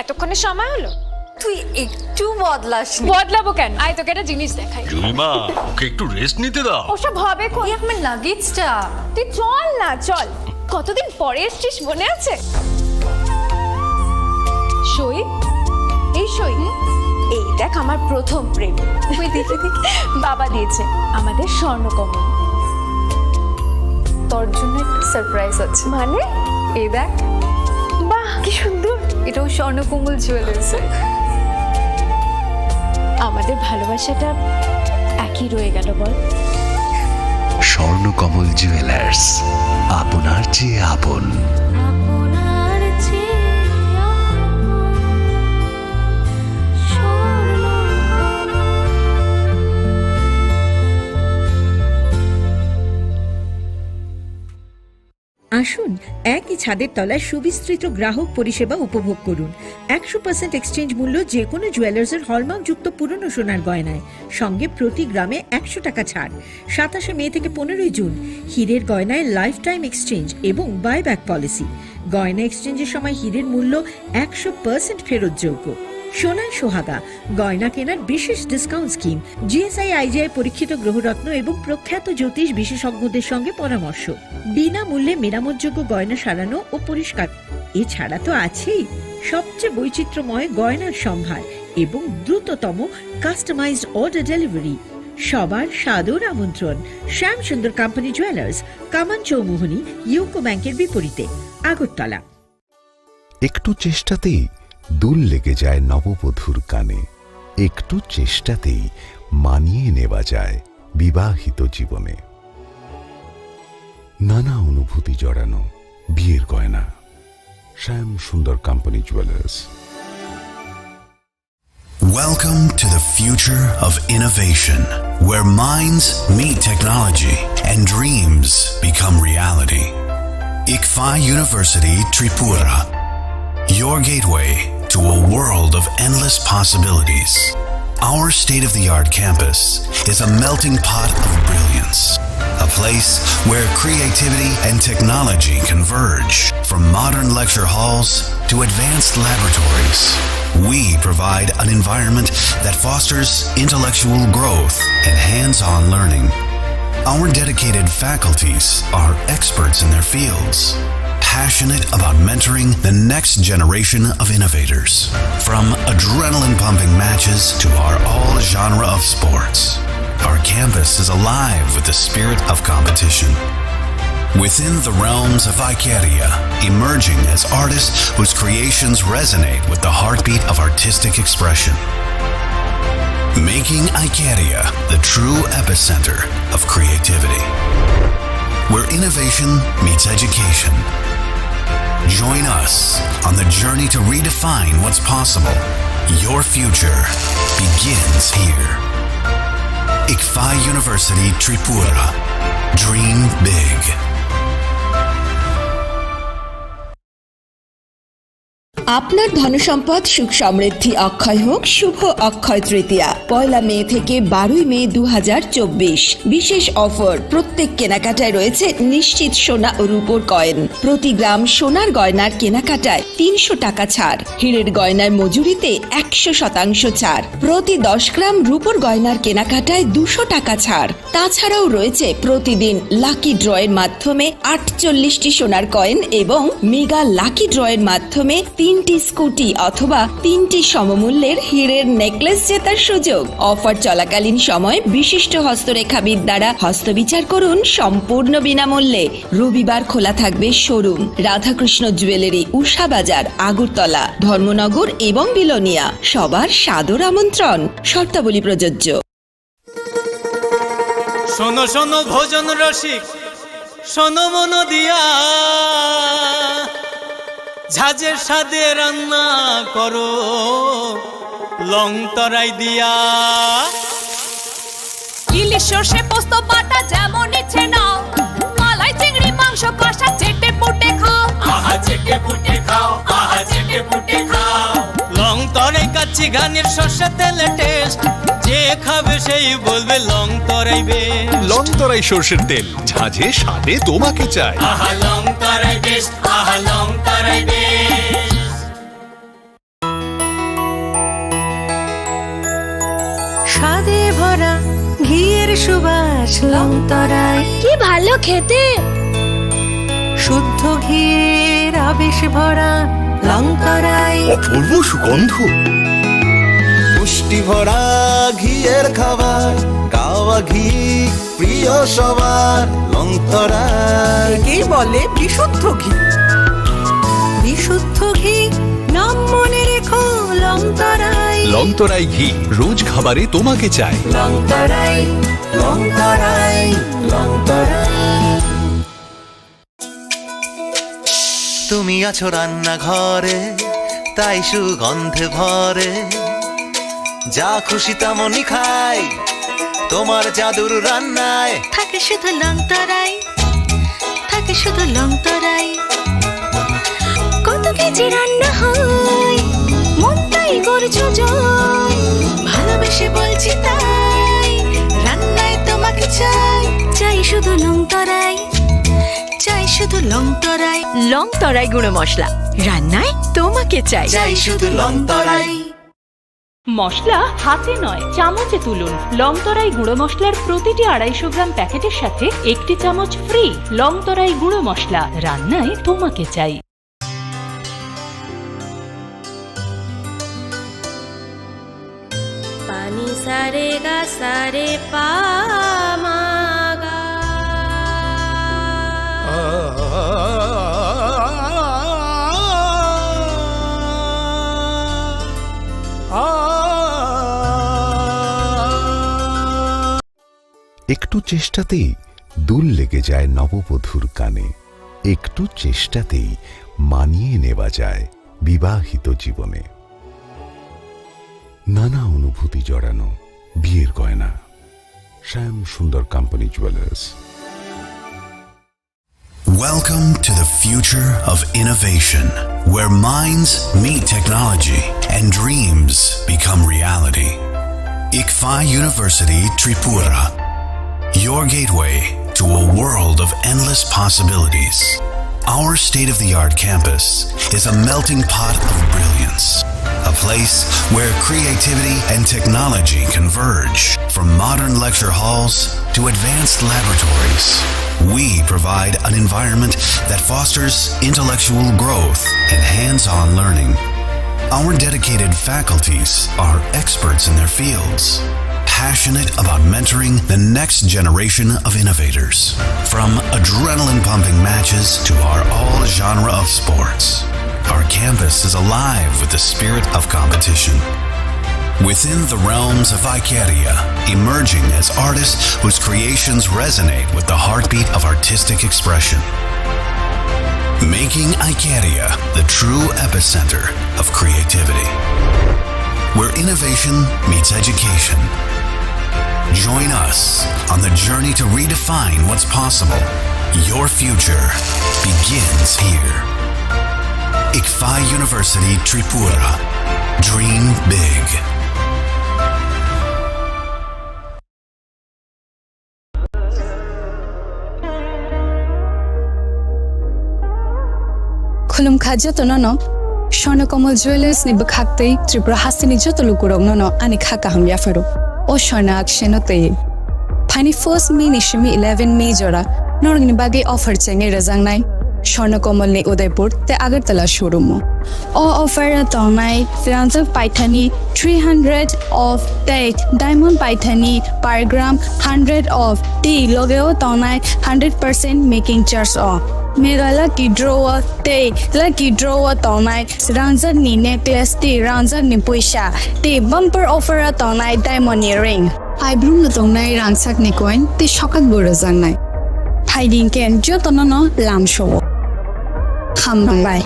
এতক্ষণে সময় হলো? তুই একটু বদলাসনি। বদলাবো কেন? আয় তোকে একটা জিনিস দেখাই। জুইমা, ওকে একটু রেস্ট নিতে দাও। ওসব হবে কোন? এই আমার লাগেজটা। তুই চল না, চল। কতদিন পরে এসছিস, মনে আছে? সই, এই সই, এই দেখ আমার প্রথম প্রেম। তুই দেখে দেখে বাবা দিয়েছে আমাদের স্বর্ণকমল। তোর জন্য একটা সারপ্রাইজ আছে। মানে? এই দেখ, বাহ কি সুন্দর। এটাও স্বর্ণকমল জুয়েলার্সে। আমাদের ভালোবাসাটা একই রয়ে গেল বল। স্বর্ণকমল জুয়েলার্স, আপনার চেয়ে আপন। আসুন একই ছাদের তলায় সুবিস্তৃত গ্রাহক পরিষেবা উপভোগ করুন। 100% এক্সচেঞ্জ মূল্য যে কোনো জুয়েলার্সের হলমার্কযুক্ত পুরনো সোনার গয়নায়, সঙ্গে প্রতি গ্রামে 100 টাকা ছাড়। 27 মে থেকে 15 জুন হীরের গয়নায় লাইফ টাইম এক্সচেঞ্জ এবং বাইব্যাক পলিসি। গয়না এক্সচেঞ্জের সময় হীরের মূল্য 100% ফেরতযোগ্য। সোনার সোহাগা গয়না কেনার বিশেষ ডিসকাউন্ট স্কিম, জিএসআই আইজিআই পরীক্ষিত গ্রহরত্ন এবং প্রখ্যাত জ্যোতিষ বিশেষজ্ঞদের সঙ্গে পরামর্শ, বিনামূল্যে মেরামতযোগ্য গয়না সারানো ও পরিষ্কার। এছাড়া তো আছেই সবচেয়ে বৈচিত্র্যময় গয়নার সম্ভার এবং দ্রুততম কাস্টমাইজড অর্ডার ডেলিভারি। সবার সাদর আমন্ত্রণ শ্যাম সুন্দর কোম্পানি জুয়েলার্স, কামান চৌমুহনী, ইউকো ব্যাংকের বিপরীতে, আগরতলা। একটু চেষ্টাতেই দুল লেগে যায় নববধূর কানে, একটু চেষ্টাতেই মানিয়ে নেওয়া যায় বিবাহিত জীবনে। নানা অনুভূতি জড়ানো বিয়ের গয়না, শ্যাম সুন্দর company jewellers. Welcome to the future of innovation, where minds meet technology and dreams become reality. ICFA University Tripura, your gateway to a world of endless possibilities. Our state-of-the-art campus is a melting pot of brilliance, a place where creativity and technology converge. From modern lecture halls to advanced laboratories, we provide an environment that fosters intellectual growth and hands-on learning. Our dedicated faculties are experts in their fields, passionate about mentoring the next generation of innovators. From adrenaline-pumping matches to our all-genre of sports, our campus is alive with the spirit of competition. Within the realms of Ikeria, emerging as artists whose creations resonate with the heartbeat of artistic expression. Making Ikeria the true epicenter of creativity, where innovation meets education. Join us on the journey to redefine what's possible. Your future begins here. ICFA University Tripura. Dream big. আপনার ধনসম্পদ সুখ সমৃদ্ধি অক্ষয় হোক। শুভ অক্ষয় তৃতীয়া 1 মে থেকে 12 মে 2024। বিশেষ offer, প্রত্যেক কেনাকাটায় রয়েছে নিশ্চিত সোনা ও রূপোর কয়েন। প্রতি গ্রাম সোনার গয়নার কেনাকাটায় 300 টাকা ছাড়। হীরের গয়নার মজুরিতে 100% ছাড়। প্রতি 10 গ্রাম রূপোর গয়নার কেনাকাটায় 200 টাকা ছাড়। তাছাড়াও রয়েছে প্রতিদিন লাকি ড্রয়ের মাধ্যমে 48টি সোনার কয়েন এবং মেগা লাকি ড্রয়ের মাধ্যমে 3টি স্কুটি অথবা 3টি সমমূল্যের হীরের নেকলেস জেতার সুযোগ। অফার চলাকালীন সময় বিশিষ্ট হস্তরেখাবিদ দ্বারা হস্তবিচার করুন সম্পূর্ণ বিনামূল্যে। রবিবার খোলা থাকবে শোরুম। রাধাকৃষ্ণ জুয়েলারি, উষা বাজার, আগরতলা, ধর্মনগর এবং বিলোনিয়া। সবার সাদর আমন্ত্রণ। শর্তাবলী প্রযোজ্য। শোনো শোনো ভোজন রসিক, শোনো মন দিয়া, ঝাঁঝের সাদে রান্না করো লং তরাই দিয়া। ইলিশ সর্ষে পোস্ত বাটা যেমন ইচ্ছে নাও, মালাই চিংড়ি মাংস কষা চেটে পুটে খাও। আহা চেটে পুটে খাও, আহা চেটে পুটে খাও। লং তরাই কাচ্চি ঘানির সর্ষে তেলে টেস্ট, যে খাবে সেই বলবে লং তরাই বেস্ট। লং তরাই সর্ষের তেল, ঝাঁঝে স্বাদে তোমাকে চাই। আহা লং তরাই বেস্ট, আহা লং তরাই বেস্ট। স্বাদে ভরা ঘিয়ের সুবাস লংতরায়, কি ভালো খেতে। শুদ্ধ ঘিয়ের আবেশ ভরা লংতরায়, অপূর্ব সুগন্ধ। পুষ্টি ভরা ঘিয়ের খাবার, গাওয়া ঘি প্রিয় সবার লংতরায়। একেই বলে বিশুদ্ধ ঘি। বিশুদ্ধ ঘি নাম মনে রেখো লংতরায়। লংতরাই ঘি রোজ খাবারে তোমাকে চাই। লংতরাই লংতরাই লংতরাই। তুমি আছো রান্নাঘরে, তাই সুগন্ধে ভরে, যা খুশি তেমনই খাই তোমার জাদুর রান্নায়। থাকে শুধু লংতরাই, থাকে শুধু লংতরাই। কত কেজি রান্না হয়, মনটাই করছো জয়। ভালোবেসে বলছি তাই, রান্নায় তোমাকে চাই। চাই শুধু লংতরাই, চাই শুধু লংতরাই। লংতরাই গুঁড়ো মশলা, রান্নায় তোমাকে চাই। চাই শুধু লংতরাই। মশলা হাতে নয় চামচে তুলুন। লংতরাই গুঁড়ো মশলার প্রতিটি 250 গ্রাম প্যাকেটের সাথে 1 চামচ ফ্রি। লংতরাই গুঁড়ো মশলা, রান্নায় তোমাকে চাই। পানি সারে গা সারে পা মা গা। একটু চেষ্টাতেই দুল লেগে যায় নববধূর কানে, একটু চেষ্টাতেই মানিয়ে নেওয়া যায় বিবাহিত জীবনে। নানা অনুভূতি জড়ানো বিয়ের গয়না, শ্যাম সুন্দর company jewellers. Welcome to the future of innovation, where minds meet technology and dreams become reality. ICFA University Tripura, your gateway to a world of endless possibilities. Our state-of-the-art campus is a melting pot of brilliance, a place where creativity and technology converge. From modern lecture halls to advanced laboratories, we provide an environment that fosters intellectual growth and hands-on learning. Our dedicated faculties are experts in their fields, passionate about mentoring the next generation of innovators. From adrenaline-pumping matches to our all-genre of sports, our campus is alive with the spirit of competition. Within the realms of Icaria, emerging as artists whose creations resonate with the heartbeat of artistic expression. Making Icaria the true epicenter of creativity, where innovation meets education. Join us on the journey to redefine what's possible. Your future begins here. ICFA University Tripura. Dream big. Khulum khaja to no Shornakomal Jewelers ni bakhaktei Tripura hasini joto lukurong no ani khaka ham yafaro. O Shorna akshenote. Pani first May ni shimi 11 May jora norgni bagi offer chenge razang nai. Shornakomal ni Udaipur te Agartala showroom. O offer tonai Firanza Paithani 300 of date diamond Paithani per gram 100 of tea logo tonai 100% making charge off. Mega lucky drawer te lucky drawer tonai Ranza ni necklace te Ranza ni puisha te bumper offer tonai diamond earring. I bloom na tonai rangsak ni coin te shokat borazang nai. Hiding ken jo tonono lam show. Bye.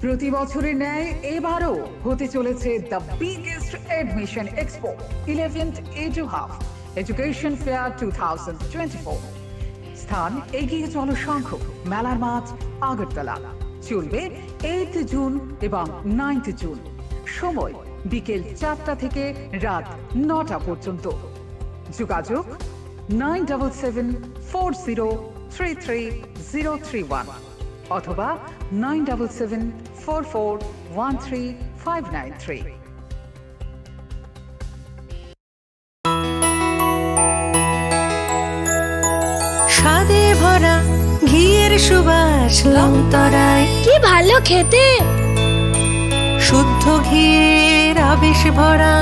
প্রতি বছরের ন্যায় এবারও হতে চলেছে the biggest admission expo 11th edu hub education fair 2024। স্থান এগিয়ে চলো শঙ্খ মেলার মাঠ আগরতলা। চলবে 8th জুন এবং 9th জুন। সময় বিকেল 4টা থেকে রাত 9টা পর্যন্ত। যোগাযোগ 9774033031। অথবা 9774413593। স্বাদে ভরা ঘিয়ের সুবাস লংতরায় কি ভালো খেতে, শুদ্ধ ঘিয়ের আবেশ ভরা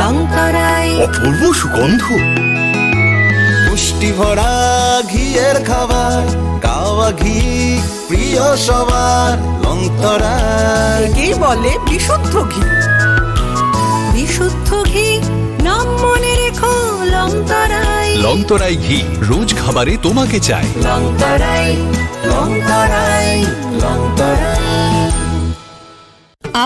লংতরায় অপূর্ব সুগন্ধ, পুষ্টি ভরা ঘিয়ের খাবার, গাওয়া ঘি প্রিয় সবার লংতরায়। একেই বলে বিশুদ্ধ ঘি। বিশুদ্ধ ঘি নাম মনে রেখো লংতরায়। লংতরাই ঘি রোজ খাবারে তোমাকে চাই। লংতরায় লংতরায় লংতরায়।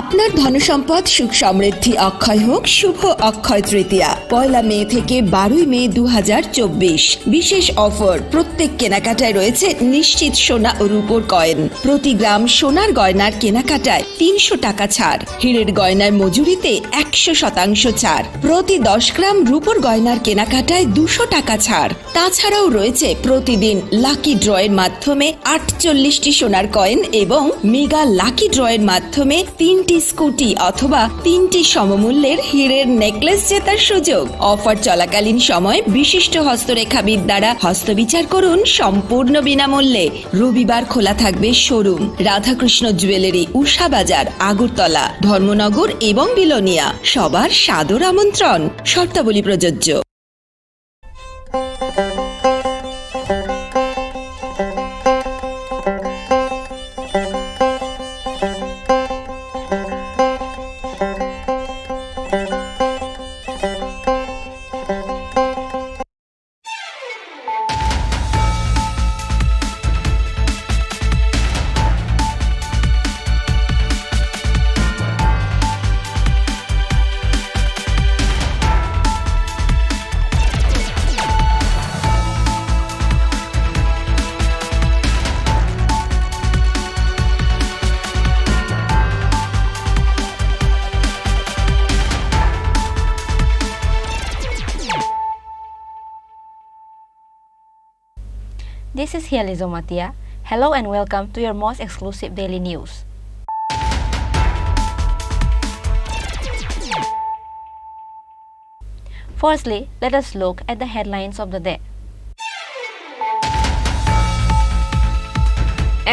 আপনার ধনসম্পদ সুখ সমৃদ্ধি অক্ষয় হোক শুভ অক্ষয় তৃতীয়া। 1 মে থেকে 12 মে 2024। বিশেষ অফার, প্রত্যেক কেনাকাটায় রয়েছে নিশ্চিত সোনা ও রূপোর কয়েন। প্রতি গ্রাম সোনার গয়নার কেনাকাটায় 300 টাকা ছাড়। হীরের গয়নার মজুরিতে 100% ছাড়। প্রতি 10 গ্রাম রূপোর গয়নার কেনাকাটায় 200 টাকা ছাড়। তাছাড়াও রয়েছে প্রতিদিন লাকি ড্রয়ের মাধ্যমে 48টি সোনার কয়েন এবং মেগা লাকি ড্রয়ের মাধ্যমে 3টি স্কুটি অথবা 3টি সমমূল্যের হীরের নেকলেস জেতার সুযোগ। অফার চলাকালীন সময় বিশিষ্ট হস্তরেখাবিদ দ্বারা হস্তবিচার করুন সম্পূর্ণ বিনামূল্যে। রবিবার খোলা থাকবে শোরুম রাধাকৃষ্ণ জুয়েলারি, উষা বাজার, আগরতলা, ধর্মনগর এবং বিলোনিয়া। সবার সাদর আমন্ত্রণ। শর্তাবলী প্রযোজ্য। This is Hializo Matia. Hello and welcome to your most exclusive daily news. Firstly, let us look at the headlines of the day.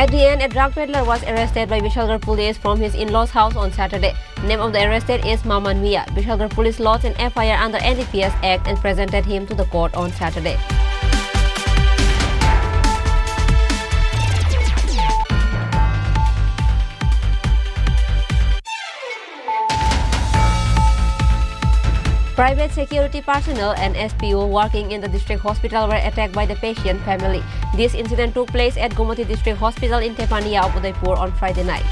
At the end, a drug peddler was arrested by Vishalgarh police from his in-laws' house on Saturday. Name of the arrested is Maman Mia. Vishalgarh police lodged an FIR under NDPS Act and presented him to the court on Saturday. Private security personnel and SPO working in the district hospital were attacked by the patient family. This incident took place at Gomati District Hospital in Tepania of Udaipur on Friday night.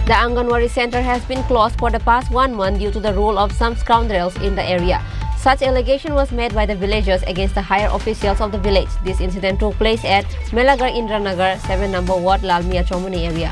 The Anganwadi center has been closed for the past 1 month due to the rule of some scoundrels in the area. Such allegation was made by the villagers against the higher officials of the village. This incident took place at Melagar Indranagar 7 number Ward Lalmia Chomuni area.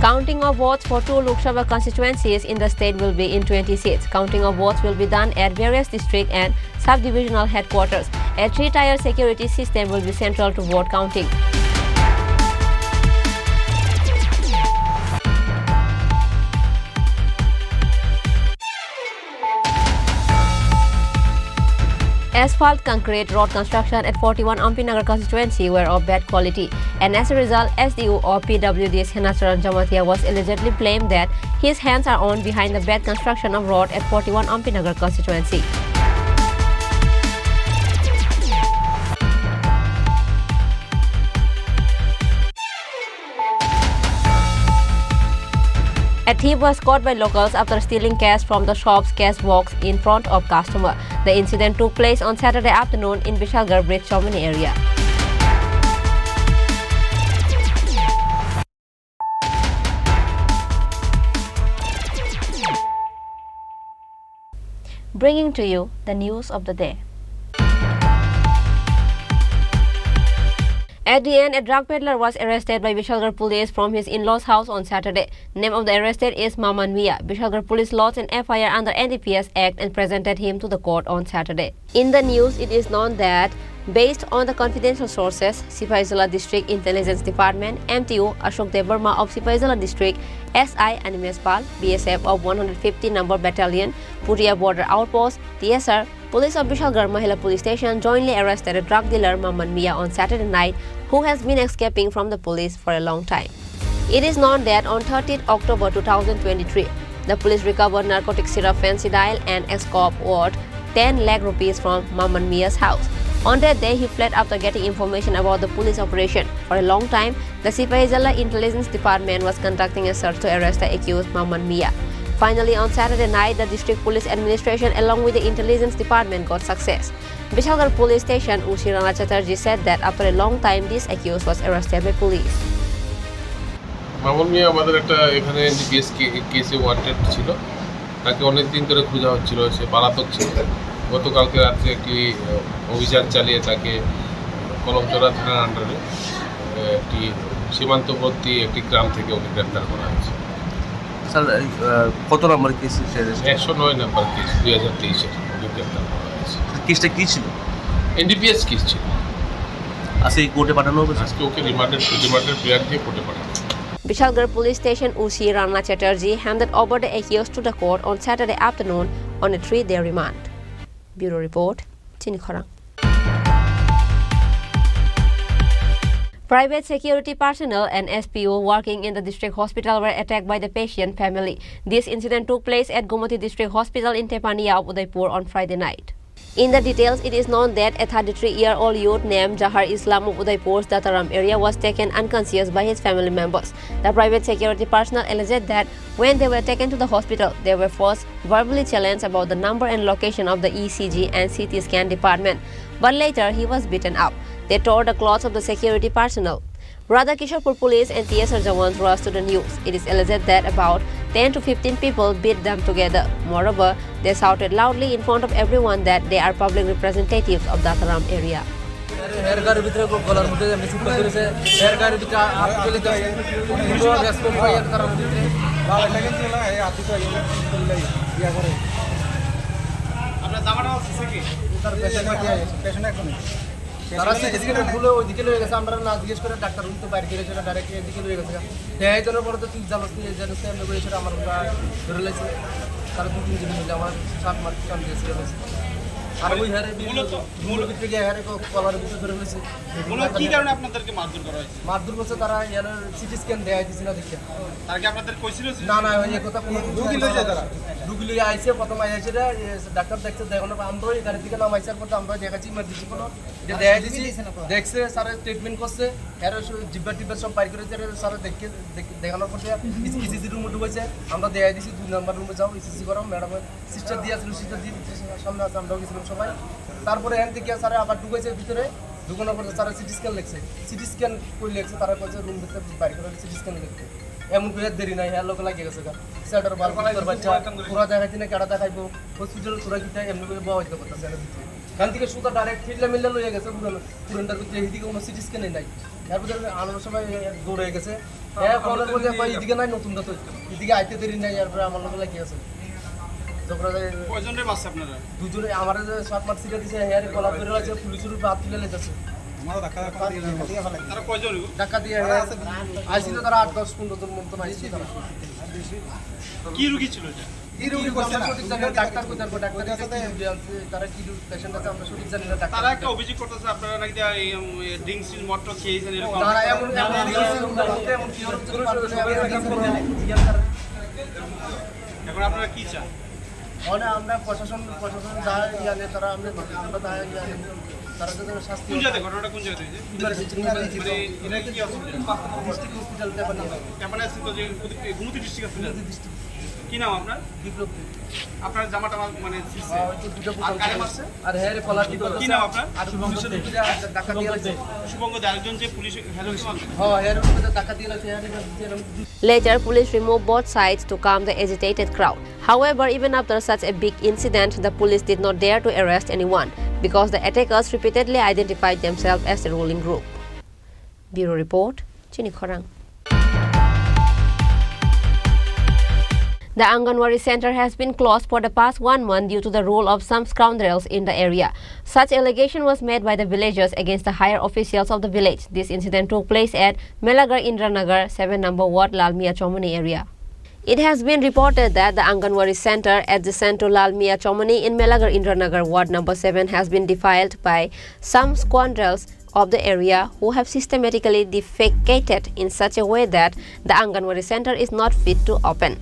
Counting of votes for 2 Lok Sabha constituencies in the state will be in 20 seats. Counting of votes will be done at various district and sub-divisional headquarters. A 3-tier security system will be central to vote counting. Asphalt concrete road construction at 41 Ampinagar constituency were of bad quality, and as a result, SDU or PWD's Henacharan Jamatia was allegedly blamed that his hands are on behind the bad construction of road at 41 Ampinagar constituency. A thief was caught by locals after stealing cash from the shop's cash box in front of customer. The incident took place on Saturday afternoon in Vishalgarh Bridge Chomini area. bringing to you the news of the day. At the end, a drug peddler was arrested by Vishalgarh police from his in-laws' house on Saturday. Name of the arrested is Maman Mia. Vishalgarh police lodged an FIR under NDPS Act and presented him to the court on Saturday. In the news, it is known that based on the confidential sources, Sipaizala District Intelligence Department, MTO, Ashok Devarma of Sipaizala District, SI Animes Pal, BSF of 150 number battalion, Puria Border Outpost, TSR, Police of Vishalgarh Mahila Police Station jointly arrested a drug dealer Maman Mia on Saturday night who has been escaping from the police for a long time. It is known that on 30th October 2023, the police recovered narcotic syrup fentanyl and escorted worth 10 lakh rupees from Maman Mia's house. On that day, he fled after getting information about the police operation. For a long time, the Sipaizala Intelligence Department was conducting a search to arrest the accused Maman Mia. Finally, on Saturday night, the district police administration along with the intelligence department got success. Vishalgarh police station Ushi Rana Chatterjee said that after a long time, this accused was arrested by police. Mamun মিয়া আমাদের একটা এখানে NDPS কেসে wanted ছিল, তাকে অনেকদিন ধরে খোঁজা হচ্ছিল, সে পলাতক ছিল। গতকালকে রাত্রে একটি অভিযান চালিয়ে তাকে কলমচড়া থানার আন্ডারে একটি সীমান্তবর্তী একটি গ্রাম থেকে ওকে গ্রেপ্তার করা হয়েছে। স্যার কত নম্বর কেস? 109 নম্বর কেস 2023-এর ওকে গ্রেপ্তার করা হয়েছে। কেসটা কী ছিল? এনডিপিএস কেস ছিল। আজকে কোর্টে পাঠানো হবে? আজকে ওকে রিমান্ডের প্রেয়ার দিয়ে কোর্টে পাঠানো। Vishalgarh Police Station Ushi Rana Chatterjee handed over the accused to the court on Saturday afternoon on a 3-day remand. Bureau Report, Chini Khorang. Private security personnel and SPO working in the district hospital were attacked by the patient family. This incident took place at Gomati District Hospital in Tepania of Udaipur on Friday night. In the details, it is known that a 33-year-old youth named Jahar Islam of Udaipur's Dataram area was taken unconscious by his family members. The private security personnel alleged that when they were taken to the hospital, they were first verbally challenged about the number and location of the ECG and CT scan department, but later he was beaten up. They tore the clothes of the security personnel. Radha Kishorpur police and TSR Jawans rushed to the news. It is alleged that about 10 to 15 people beat them together. Moreover, they shouted loudly in front of everyone that they are public representatives of Dataram area. তারা সিটিস্ক্যানের ভুলে ওইদিকে লয়ে গেছে, আমরা না জিজ্ঞেস করে ডাক্তার রুম তো বাইরে গেলে সেটা ডাইরেক্ট এদিকে লয়ে গেছে। এই জন্য পরে তো তুই জানাস এমনি করে সেটা আমার ধরে লাগছে। তারা 2-3 দিন মিলে আমার 7 মাস কাম দিয়েছিল। আর ওই হারে মূল ভিতরে গিয়ে হারে কলার ভিতরে ধরে ফেলেছে। কি কারণে আপনাদেরকে মারধর করা হয়েছে? মারধর করছে তারা ইয়ার সিটি স্ক্যান দেয়া দিছিল না দেখে। তার কি আপনাদের কইছিল? না না এই কথা কোনো রুগী লয়ে যায়, তারা রুগী লয়ে আইছে। প্রথম আইছে ডাক্তার দেখছে, দেখুন আমরা এই গাড়ি থেকে নামাইছে, পর আমরা দেখাচ্ছি ইমার্জেন্সি কোনো এটা দেয়া দিছি, দেখছে স্যার ট্রিটমেন্ট করছে, এর জিব্বা টিব্বা সব পাই করে স্যার দেখে দেখানোর পর ইসিজি রুমে ঢুকেছে, আমরা দেয়া দিছি 2 নম্বর রুমে যাও ইসিজি করো। ম্যাডাম সিস্টার দিয়ে আসলো, সিস্টার দিয়ে সামনে আছে, আমরাও গেছিলাম সবাই। তারপরে এখান থেকে স্যার আবার ঢুকেছে ভিতরে, ঢুকানোর পরে তারা সিটি স্ক্যান লিখছে, সিটি স্ক্যান করে লিখছে, তারা কইছে রুম ভিতরে বাইরে করে সিটি স্ক্যান লিখতে। এমন করে দেরি নাই, হ্যাঁ লোক লাগিয়ে গেছে। স্যাটার বাল বাচ্চা পুরা দেখাইছি না, কেডা দেখাইবো হসপিটাল পুরা কিটা এমনি করে বয়া হইতে পারতেছে না। এখান থেকে সুতা ডাইরেক্ট ফিল্লা মিল্লা লইয়া গেছে পুরনটার ভিতরে, এদিকে কোনো সিটি স্ক্যানই নাই। তারপরে আনার সময় দৌড়ে গেছে, হ্যাঁ ফোনের মধ্যে এদিকে নাই, নতুনটা তো এদিকে আইতে দেরি নাই। এরপরে আমার লোক লাগিয়ে গেছে। দুজনে আমার 7 মাস সিটা দিছে, হেয়ার গলা ধরে আছে, পুলিশের উপর হাত তুলে লেগেছে। ধাক্কা দিয়ে আইসি তো তারা 8-10-15 জন মতো আইসি। তারা কি রোগী ছিল? ডাক্তার কই তারপর ডাক্তার তারা কি পেশেন্ট আছে আমরা সঠিক জানি না। তারা একটা অভিযোগ করতেছে আপনারা নাকি ড্রিঙ্কস মটর খেয়েছেন এরকম। তারা এমন কি এখন আপনারা কি চান? আমরা প্রশাসন যা জানে তারা আমরা তারা তো শাস্তি। কোন জায়গায় ঘটনাটা কোন জায়গায় হয়েছে? এনার কি আছে? ডিস্ট্রিক্ট হসপিটাল ক্যাপানা আছে তো, যে গুমতি ডিস্ট্রিক্ট আছে। কি নাম আপনার? বিপ্লব। আপনার জামাটা মানে ছিঁড়ছে। আর কারে মারছে? আর হেয়ার কলার কি কি নাম আপনার? আর পুলিশের উপরে টাকা দিয়ে লাগছে। শুভঙ্গ দে, আরেকজন যে পুলিশ হ্যাঁ হেয়ার উপরে টাকা দিয়ে লাগছে। Later, police removed both sides to calm the agitated crowd. However, even after such a big incident, the police did not dare to arrest anyone because the attackers repeatedly identified themselves as the ruling group. Bureau Report, Chini Khorang. The Anganwadi center has been closed for the past 1 month due to the rule of some scoundrels in the area. Such allegation was made by the villagers against the higher officials of the village. This incident took place at Melagar Indranagar 7 number Ward Lalmia Chomani area. It has been reported that the Anganwadi center adjacent to Lalmia Chomani in Melagar Indranagar Ward number 7 has been defiled by some scoundrels of the area who have systematically defecated in such a way that the Anganwadi center is not fit to open.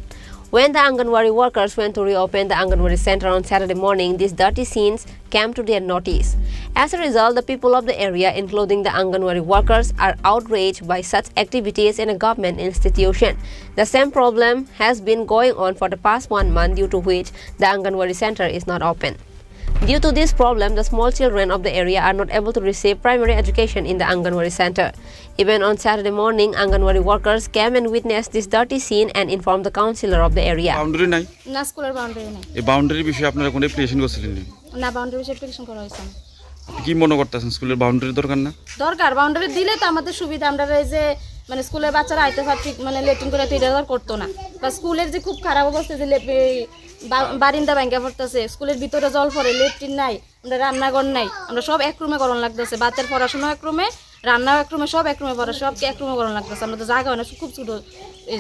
When the Anganwadi workers went to reopen the Anganwadi center on Saturday morning, these dirty scenes came to their notice. As a result, the people of the area, including the Anganwadi workers, are outraged by such activities in a government institution. The same problem has been going on for the past 1 month, due to which the Anganwadi center is not open. Due to this problem, the small children of the area are not able to receive primary education in the Anganwadi center. Even on Saturday morning, Anganwadi workers came and witnessed this dirty scene and informed the councillor of the area. Boundary নাই না, স্কুলের boundary নাই। এই বাউন্ডারির বিষয়ে আপনারা কোনো application করছিলেন না, বাউন্ডারি বিষয়ে অ্যাপ্লিকেশন করা হয়েছে। কি মনে করতেছেন স্কুলের বাউন্ডারি দরকার না? দরকার, বাউন্ডারি দিলে তো আমাদের সুবিধা। আমরা এই যে মানে স্কুলের বাচ্চারা আইতে ঠিক মানে লেট্রিন করে তো এটা করতো না, বা স্কুলের যে খুব খারাপ অবস্থা, যে বারিন্দা ভাঙ্গা পড়তেছে, স্কুলের ভিতরে জল পড়ে, লেট্রিন নাই, আমরা রান্নাঘর নাই, আমরা সব এক রুমে গরম লাগতেছে। বাচ্চার পড়াশোনা এক রুমে, রান্নাও এক রুমে, সব এক রুমে পড়া, সব এক রুমে গরম লাগতেছে। আমরা তো জায়গা হয় না, খুব ছোট,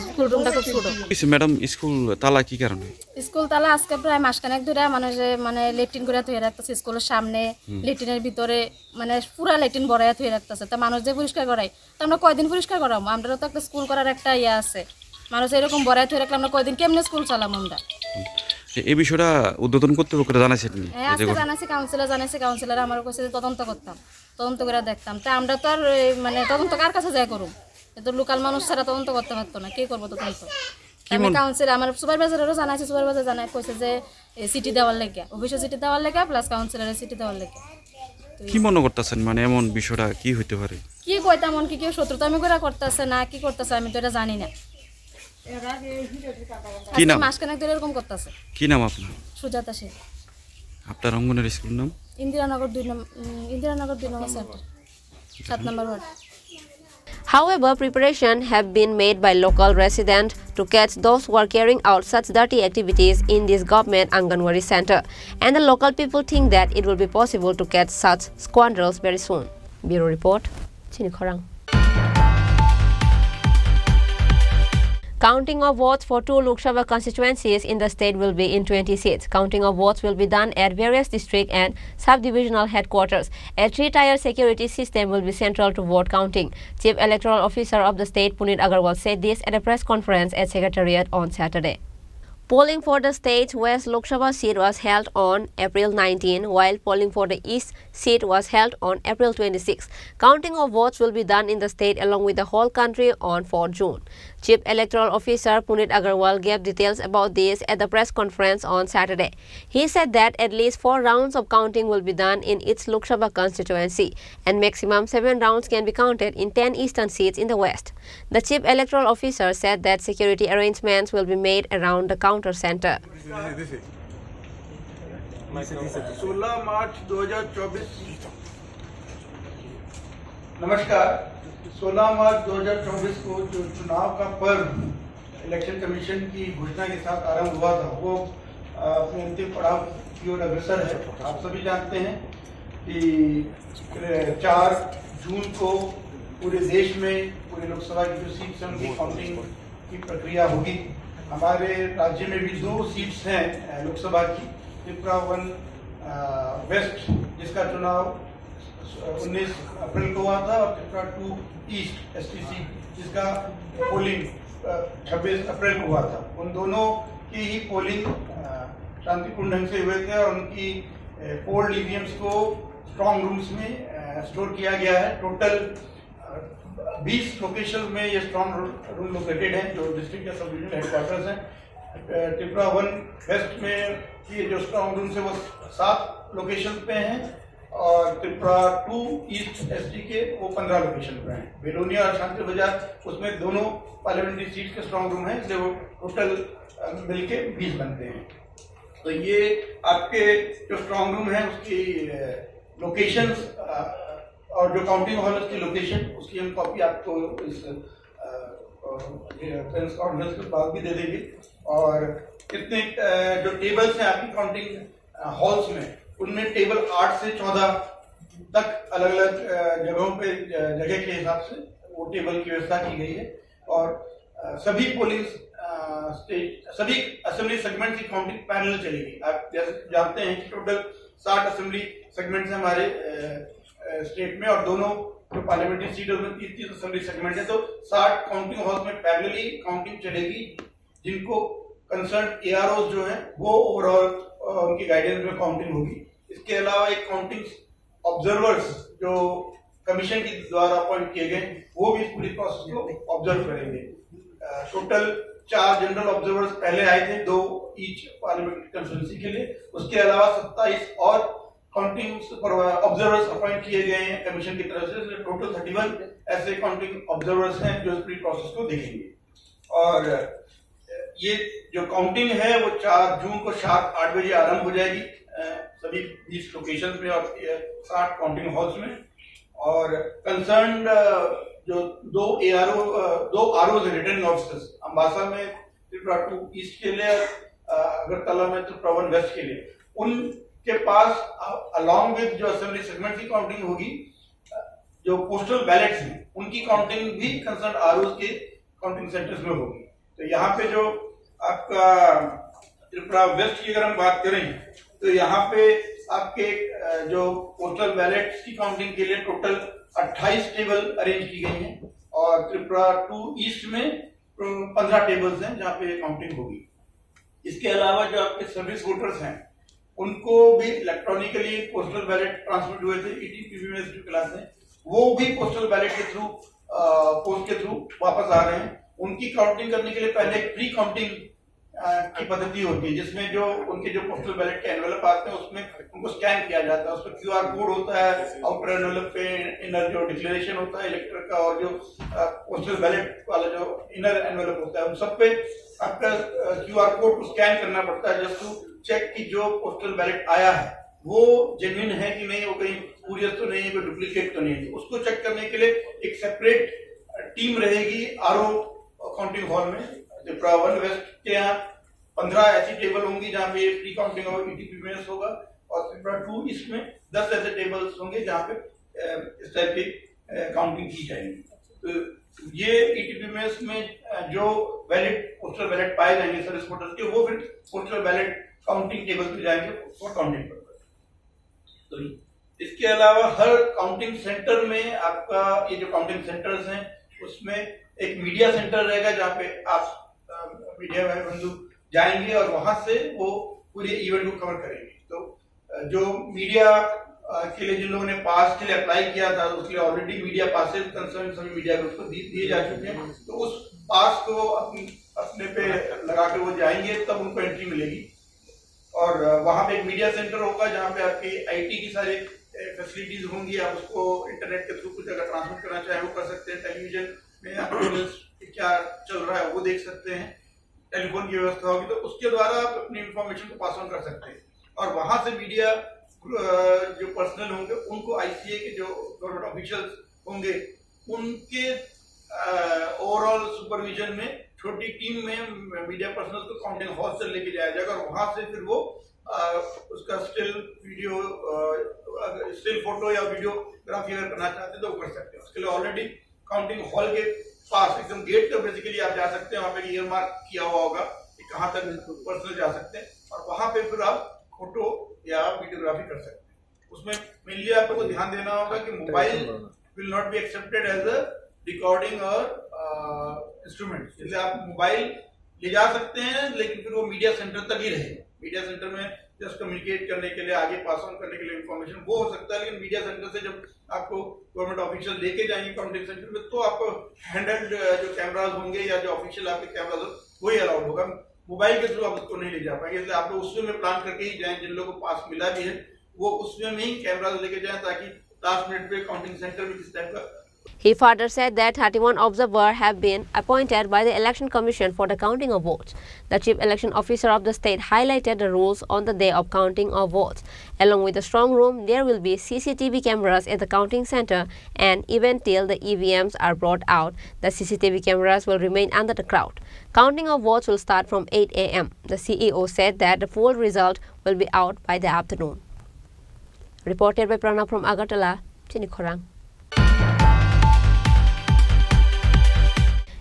স্কুল রুমটা খুব ছোট। ম্যাডাম স্কুল তালা কি কারণে? স্কুল তালা আজকে প্রায় মাসখানেক ধরে মানুষে মানে লেট্রিন করে থুয়ে রাখতেছে স্কুলের সামনে, লেট্রিনের ভিতরে মানে পুরা লেট্রিন ভরাইয়া থুয়ে রাখতেছে। তা মানুষ যে পরিষ্কার করাই, তো আমরা কয়দিন পরিষ্কার করাবো? আমরা তো একটা স্কুল করার একটা ইয়ে আছে, মানুষ এরকম ভরাই থুয়ে রাখলে আমরা কয়দিন কেমনে স্কুল চালাম? আমরা এই বিষয়টা উদ্বোধন কর্তৃপক্ষরা জানাইছেন? হ্যাঁ, আজকে জানাইছি, কাউন্সিলর আমার কাছে তদন্ত করতাম, তদন্ত করে দেখতাম। তা আমরা তো আর মানে তদন্ত কার কাছে যাই করুম? তো লোকাল মানুষ ছাড়া তদন্ত করতে পারতো না, কে করবো তদন্ত? আমি কাউন্সিলর, আমার সুপারভাইজারও জানাইছি, সুপারভাইজার জানাই কইছে যে সিটি দেওয়ার লেগে, অফিসে সিটি দেওয়ার লেগে, প্লাস কাউন্সিলরের সিটি দেওয়ার লেগে। কি মনে করতেছেন মানে এমন বিষয়টা কি হইতে পারে? কি কইতাম, এমন কি কেউ শত্রুতা আমি করে করতেছে না কি করতেছে আমি তো এটা জানি না। কি নাম? মাসখানেক ধরে এরকম করতেছে। কি নাম আপনার? সুজাতা শেখ। আপনার অঙ্গনের স্কুল নাম? ইন্দিরানগর 2 নম্বর সেন্টার, 7 নম্বর ward. However, preparations have been made by local residents to catch those who are carrying out such dirty activities in this government Anganwadi center, and the local people think that it will be possible to catch such scoundrels very soon. Bureau Report, Chini Khorang. Counting of votes for 2 Lok Sabha constituencies in the state will be in 20 seats. Counting of votes will be done at various district and sub-divisional headquarters. A 3-tier security system will be central to vote counting. Chief Electoral Officer of the state, Punit Agarwal, said this at a press conference at Secretariat on Saturday. Polling for the state's West Lok Sabha seat was held on April 19, while polling for the East seat was held on April 26. Counting of votes will be done in the state along with the whole country on 4 June. Chief Electoral Officer Punit Agarwal gave details about this at the press conference on Saturday. He said that at least 4 rounds of counting will be done in each Lok Sabha constituency, and maximum 7 rounds can be counted in 10 eastern seats in the West. The Chief Electoral Officer said that security arrangements will be made around the counter center. 16 मार्च 2024। नमस्कार। 16 मार्च 2024 को जो चुनाव का पर्व election commission की घोषणा के साथ आरंभ हुआ था, वो अपने अंतिम पड़ाव की ओर अग्रसर है। आप सभी जानते हैं कि 4 जून को पूरे देश में पूरे लोकसभा की जो सीट्स हैं उनकी काउंटिंग की प्रक्रिया होगी। हमारे राज्य में भी 2 सीट्स हैं लोकसभा की, त्रिपुरा 1 वेस्ट जिसका चुनाव 19 अप्रैल को हुआ था, और त्रिपुरा 2 ईस्ट एसटीसी जिसका पोलिंग 26 अप्रैल को हुआ था। उन दोनों की ही पोलिंग शांतिपूर्ण ढंग से हुए थे, और उनकी पोल्ड ईवीएम्स को स्ट्रॉन्ग रूम्स में स्टोर किया गया है। टोटल 20 लोकेशन में ये स्ट्रॉन्ग रूम लोकेटेड हैं, जो डिस्ट्रिक्ट या सब डिविजनल हेडक्वार्टर्स हैं। त्रिपुरा 1 वेस्ट में ये जो स्ट्रॉन्ग रूम है वो 7 लोकेशन पे हैं और त्रिपुरा 2 ईस्ट एसटी के वो 15 लोकेशन पे हैं। बेलोनिया और शांति बाजार उसमें दोनों पार्लियामेंट्री सीट के स्ट्रॉन्ग रूम हैं, इसलिए वो टोटल मिलके 20 बनते हैं। तो ये आपके जो स्ट्रॉन्ग रूम है उसकी लोकेशंस और जो काउंटिंग हॉल उसकी लोकेशन उसकी हम कॉपी आपको इस प्रेस कॉन्फ्रेंस के बाद भी दे देंगे। और कितने जो टेबल्स हैं आपकी काउंटिंग हॉल्स में, उनमें टेबल 8 से 14 तक अलग अलग जगहों पे जगह के हिसाब से वो टेबल की व्यवस्था की गई है। और सभी पोलिंग सभी असेंबली सेगमेंट की काउंटिंग पैरेलल चलेगी। आप जैसे जानते हैं कि टोटल 60 असेंबली सेगमेंट्स हैं हमारे स्टेट में और दोनों जो पार्लियामेंट्री सीट है उसमें 30 असेंबली सेगमेंट है, तो 60 काउंटिंग हॉल्स में पैरेलली काउंटिंग चलेगी, जिनको कंसर्न एआरओ जो है वो ओवरऑल उनकी गाइडेंस में काउंटिंग होगी। इसके अलावा एक काउंटिंग ऑब्जर्वर्स जो कमीशन के द्वारा अपॉइंट किए गए वो भी इस पूरी प्रोसेस को ऑब्जर्व करेंगे। टोटल 4 जनरल ऑब्जर्वर्स पहले आए थे, 2 ईच पार्लियामेंट्री कंस्टिट्यूंसी के लिए। उसके अलावा 27 और काउंटिंग ऑब्जर्वर्स अपॉइंट किए गए हैं कमीशन की तरफ से। टोटल 31 ऐसे काउंटिंग ऑब्जर्वर्स हैं जो इस पूरी प्रोसेस को देखेंगे। और ये जो काउंटिंग है वो 4 जून को शाम 8 बजे आरंभ हो जाएगी सभी 20 लोकेशन में और 60 काउंटिंग हॉल्स में। और कंसर्न जो 2 आरओ रिटर्निंग ऑफिसर्स अम्बासा में त्रिपुरा 2 ईस्ट के लिए, अगरतला में त्रिपुरा 1 वेस्ट के लिए, उनके पास अलॉन्ग विद जो असेंबली सेगमेंट की काउंटिंग होगी, जो पोस्टल बैलेट्स हैं उनकी काउंटिंग भी कंसर्न आरओ के काउंटिंग सेंटर्स में होगी। तो यहाँ पे जो आपका त्रिपुरा वेस्ट की अगर हम बात करें तो यहाँ पे आपके जो पोस्टल बैलेट्स की काउंटिंग के लिए टोटल 28 टेबल अरेंज की गई हैं और त्रिपुरा 2 ईस्ट में 15 टेबल्स हैं जहाँ पे काउंटिंग होगी। इसके अलावा जो आपके सर्विस वोटर्स हैं उनको भी इलेक्ट्रॉनिकली पोस्टल बैलेट ट्रांसमिट हुए थे ETPBMS जो क्लास है, वो भी पोस्टल बैलेट के थ्रू पोस्ट के थ्रू वापस आ रहे हैं। उनकी काउंटिंग करने के लिए पहले प्री काउंटिंग की पद्धति होती है, जिसमें जो उनके जो पोस्टल बैलेट के एनवेलप आते हैं उसमें उनको स्कैन किया जाता है, उस पर QR कोड होता है, आउटर एनवेलप पे इनर जो डिक्लेरेशन होता है इलेक्टर का और जो पोस्टल बैलेट वाला जो इनर एनवेलप होता है उन सब पे आपका QR कोड को स्कैन करना पड़ता है जस्ट टू चेक कि जो पोस्टल बैलेट आया है वो जेन्युइन है कि नहीं, वो कहीं स्पूरियस तो नहीं है, कोई डुप्लीकेट तो नहीं है। उसको चेक करने के लिए एक सेपरेट टीम रहेगी आरओ काउंटिंग हॉल में। त्रिपुरा 1 वेस्ट के यहाँ 15 ऐसी टेबल होंगी जहाँ पे प्री काउंटिंग और ETPBMS होगा और त्रिपुरा 2 ईस्ट में 10 ऐसे टेबल्स होंगे जहाँ पे इस टाइप की काउंटिंग की जाएगी। तो ये ETPBMS में जो वैलिड पोस्टल बैलेट पाए जाएंगे सर्विस वोटर्स के, वो फिर पोस्टल बैलेट काउंटिंग टेबल पे जाएंगे फॉर काउंटिंग पर्पस। तो इसके अलावा हर काउंटिंग सेंटर में आपका ये जो काउंटिंग सेंटर्स हैं उसमें एक मीडिया सेंटर रहेगा जहाँ पे आप मीडिया भाई बंधु जाएंगे और वहां से वो पूरे इवेंट को कवर करेंगे। तो जो मीडिया के लिए जिन लोगों ने पास के लिए अप्लाई किया था उसके लिए ऑलरेडी मीडिया पासेज कंसर्न सभी मीडिया ग्रुप को दिए जा चुके हैं, तो उस पास को अपने पे लगा के वो जाएंगे तब उनको एंट्री मिलेगी। और वहां पे एक मीडिया सेंटर होगा जहाँ पे आपकी IT की सारी फैसिलिटीज होंगी, आप उसको इंटरनेट के थ्रू कुछ अगर ट्रांसमिट करना चाहें वो कर सकते हैं, टेलीविजन में आप क्या चल रहा है वो देख सकते हैं, टेलीफोन की व्यवस्था होगी तो उसके द्वारा आप अपनी इंफॉर्मेशन को पास ऑन कर सकते हैं। और वहां से मीडिया जो पर्सनल होंगे उनको ICA के जो गवर्नमेंट ऑफिशियल्स होंगे उनके ओवरऑल सुपरविजन में छोटी टीम में मीडिया पर्सनल को काउंटिंग हॉल से लेके जाया जाएगा और वहां से फिर वो उसका स्टिल वीडियो स्टिल फोटो या वीडियोग्राफी अगर करना चाहते हैं तो वो कर सकते हैं। उसके लिए ऑलरेडी काउंटिंग हॉल के पास एकदम गेट पे बेसिकली आप जा सकते हैं, वहाँ पे ईयर मार्क किया हुआ होगा कि कहाँ तक पर्सनल जा सकते हैं और वहां पे फिर आप फोटो या वीडियोग्राफी कर सकते हैं। उसमें मेनली आपको ध्यान देना होगा कि mobile will not be accepted as a recording और इंस्ट्रूमेंट, इसलिए आप मोबाइल ले जा सकते हैं लेकिन फिर वो मीडिया सेंटर तक ही रहे। मीडिया सेंटर में जस्ट कम्युनिकेट करने के लिए आगे पास ऑन करने के लिए इंफॉर्मेशन वो हो सकता है, लेकिन मीडिया सेंटर से जब आपको गवर्नमेंट ऑफिशियल लेके जाएंगे काउंटिंग सेंटर में तो आपको हैंडल्ड जो कैमराज होंगे या जो ऑफिशियल आपके कैमराज हो वही अलाउड होगा। मोबाइल के थ्रू आप उसको नहीं ले जा पाएंगे, इसलिए आप लोग उस वे में प्लान करके ही जाएं। जिन लोगों को पास मिला भी है वो उस वे में ही कैमरा लेके जाएं ताकि लास्ट मिनट पे काउंटिंग सेंटर में किस टाइप का। He further said that 31 observers have been appointed by the Election Commission for the counting of votes. The Chief Election Officer of the state highlighted the rules on the day of counting of votes. Along with the strong room, there will be CCTV cameras at the counting center, and even till the EVMs are brought out, the CCTV cameras will remain under the crowd. Counting of votes will start from 8 a.m. The CEO said that the full result will be out by the afternoon. Reported by Pranav from Agartala, Chini Khorang.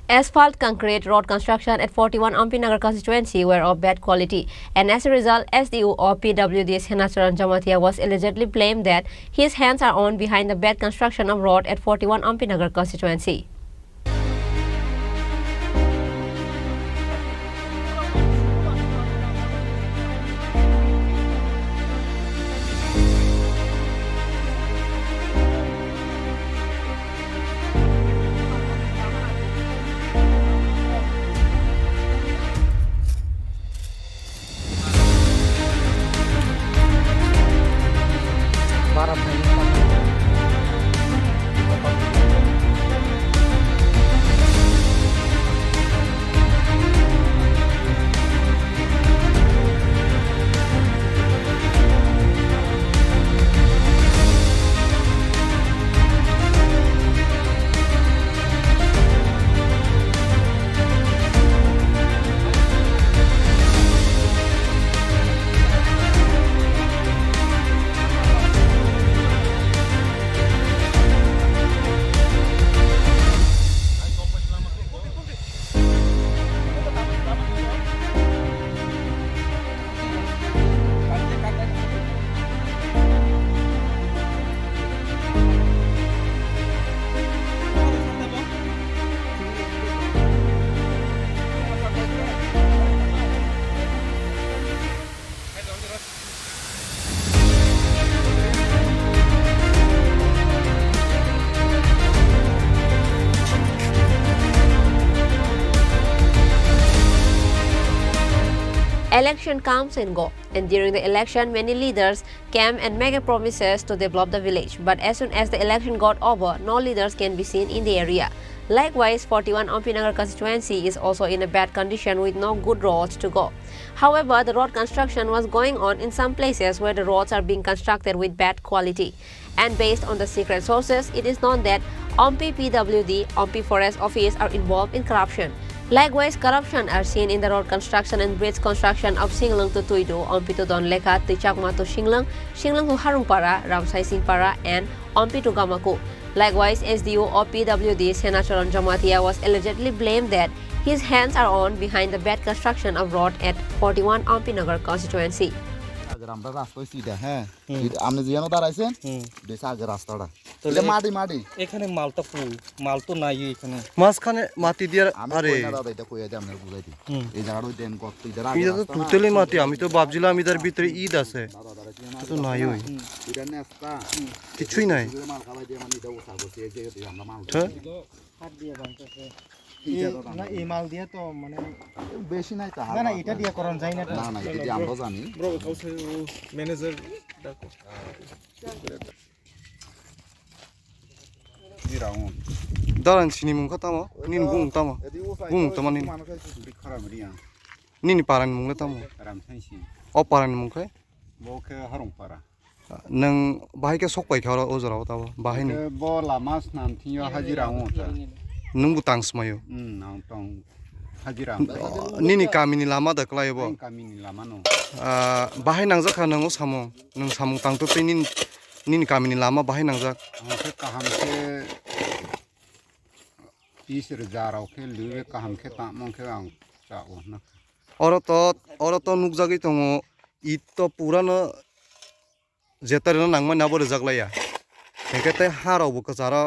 Asphalt, concrete, road construction at 41 Ampinagar constituency were of bad quality, and as a result, SDU or PWD's Henacharan Jamatia was allegedly blamed that his hands are on behind the bad construction of road at 41 Ampinagar constituency. Election comes and go, and during the election, many leaders came and made promises to develop the village. But as soon as the election got over, no leaders can be seen in the area. Likewise, 41 Ampinagar constituency is also in a bad condition with no good roads to go. However, the road construction was going on in some places where the roads are being constructed with bad quality. And based on the secret sources, it is known that Ampi PWD, Ampi Forest Office are involved in corruption. Likewise, corruption are seen in the road construction and bridge construction of Singlang to Tuido, Ampi to Donleka, Tichakma to Singlang, Singlang to Harungpara, Ramsai Singpara, and Ampi to Gamaku. Likewise, SDU or PWD Henacharan Jamatia was allegedly blamed that his hands are on behind the bad construction of road at 41 Ampinagar constituency. আমরা রাস্তায় সিধা হ্যাঁ আপনি যেন দাঁড়াইছেন বেশ আগে রাস্তাটা এটা মাটি মাটি এখানে মালটা ফুল মাল তো নাই এখানে মাঝখানে মাটি দিয়ে আরে দাদা এটা কইয়া দিই আপনার বুঝাইতে এই জায়গাটা দেন কত ইদার আগে এটা তো তুতেলি মাটি আমি তো ভাবছিলাম ইদার ভিতরে ঈদ আছে তো নাই ওই এটা নেস্তা কিছুই নাই মাল খাওয়াই দিয়ে মানে এটা ওসা করতে এই জায়গাতে আমরা মাল হাত দিয়ে বানতেছে না এই মাল দিয়ে তো মানে বেশি নাই তা না না এটা দিয়ে করন যায় না না না এটা দিয়ে আমরা জানি ব্রো কাউসে ম্যানেজার ডাকো দিরাউন daran sini mungka tamo nin bung tamo nin nin paran mungla tamo o paran mungka boke harungpara nang bahai ke sok pai khara o jara tabo bahai ni bo lama snam thiyo hajiraung ta nung butang smayo nang tong hajirang nini kamini lama da klai bo kamini lama no bahai nang jakha nang o samung nang samung tang to nin nini kamini lama bahai nang jak ke kaham ke 20,000 ke luwe kaham ke ta mong ke ang cha o na oro to nuk jagi tongo it to purana jetar na nangma na bore jaglaya ekete haro bu kachara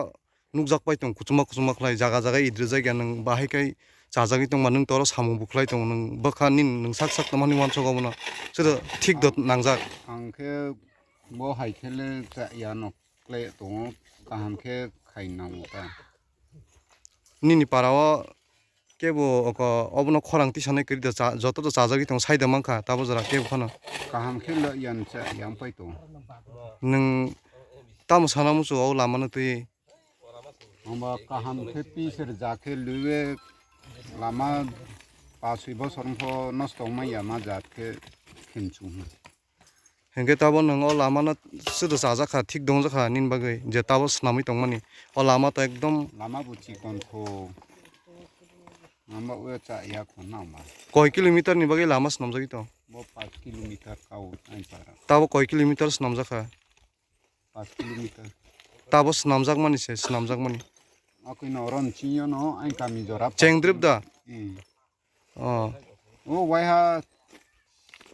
nuk jak pai tong kuchuma khlai jaga jaga idre jaiga nang bahai kai chajagi tong manung toro samu buklai tong nang bakhanin nang sak tamani wan chogobona sida thik dot nangjak ang ke bo hai khele cha ya no kle tong kaham ke khai nang ta nini parawa কেবো অবনো খরাং তিসানে করি যতটা চাজাগি দं সাইদা মাংখা তাবো যারা কেবো খানো kaham khelo yan cha yang pai to नों तामो साना मुसु औ लामानो तुई amba kaham khe piser jakhe luwe lama 5 বছর pho nosto maya ma jat khe khinchu हेंगे ताबो नों औ लामानो सुदो चाजाखा ठीक दं जाखा निन बागै जे ताबो स्नामी दं माने औ लामा तो एकदम lama buci kon pho amba we cha ya khon na ma কয় কিলোমিটার নি বাগै লাमा स्नाम जागि तो bo 5 kilometer kau ai para Tabo কয় কিলোমিটার स्नाम जाखा 5 kilometer ताबो स्नाम जाग माने से स्नाम जाग माने akoi no ron chiyo no ai kami jora চেংদ্রিপ दा ও ও wai ha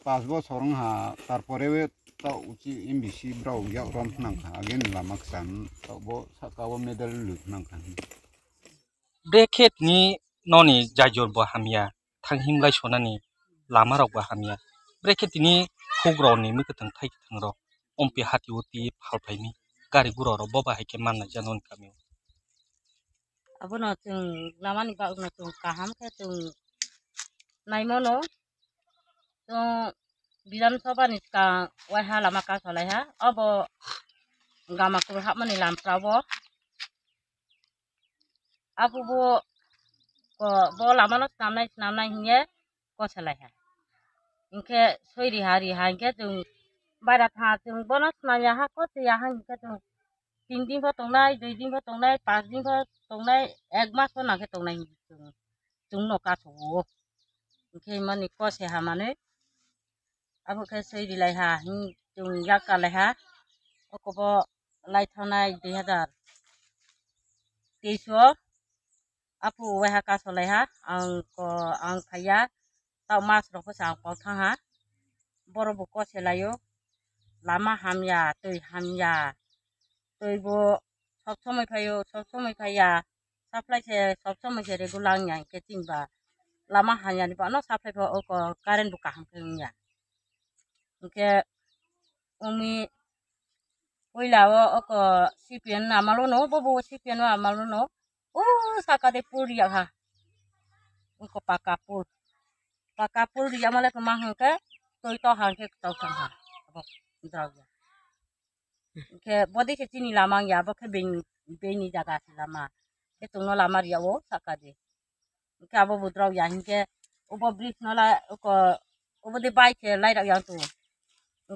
5 বছর ha tarpore we ta uci MBC brau ya rom nang kha again lama ksan ta bo sakawo medal luk nang kha bracket नि ननि जायजर बो हामिया थांहिमलाय सनानि लामा राव बो हामिया bracket नि होग्रावनि मिकथं थाइकथं र अम्पे हातिउति फालफाइनि गारि गुरा र बबा हाइके माननाय जानन कामियो abono chung lamani ba uno chung kaham khe chung naimono chung bidan sabha ni ka wai ha lama ka solai ha abo gama kur ha mani lam prabo abu bo lamano namnai hinge ko solai ha inke soiri hari ha inke chung baira tha chung bonus na ya ha ko ya ha inke chung 3 दिन तंग नाय 2 दिन तंग नाय 5 दिन तंग नाय 1 मास ना के तंग नाय जों न का थो ओके माने कसे हा माने अब के सै दिलाय हा जों या का लाय हा ओकबो लाय थानाय 2023 आपु वे हा का सलाय हा आं फाया ता मास रो फसा पाव थां हा बरबो कसे लायो लामा हामया तै हामया तैबो सब समय फाया साप्लाय से सब समय से रेगुलार nya के तिनबा लामा हाया नि बानो साप्लाय फो ओको कारेन्ट बु काहां nya के उमी ओइलाओ ओको सीपीएन आमालो नो बबो सीपीएन आमालो नो ओ साकादे पुरिया हा उनको पाकापुर रिया माले कमा हंके तोय तो हांके तो संहा अब द्रावया के बदे के चिनी लामा या बखे बेनी जागा लामा के तुंग लामा रियाओ साकादे के अब बुद्राव या हंके ओबो ब्रिज नला ओको ओबदे बाइक के लाइरा या तु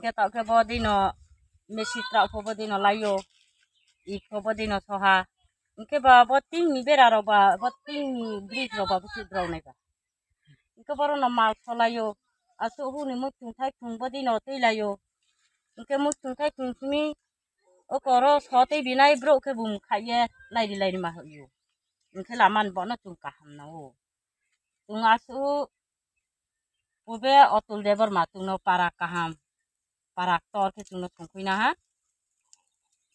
के ता के बदे न मेसी ट्रा बदे न लायो इ बदे न सोहा इनके बा बतिंग नि बेरा रो बा बतिंग नि ब्रिज रो बा बुसि द्राव नै बा इनके बरो न माल सलायो आसो हुनि मुथुं थाइ खुं बदे न तैलायो इनके मुथुं थाइ खुं सुमी ओकरो सते बिनाय ब्रो के बुम खाये लाइरि मा होयो इनके लामान बनो तुं काहाम ना हो तुं आसु ओबे अतुल देवर मा तुं न पारा काहाम पारा तोर के तुं न संखैना हा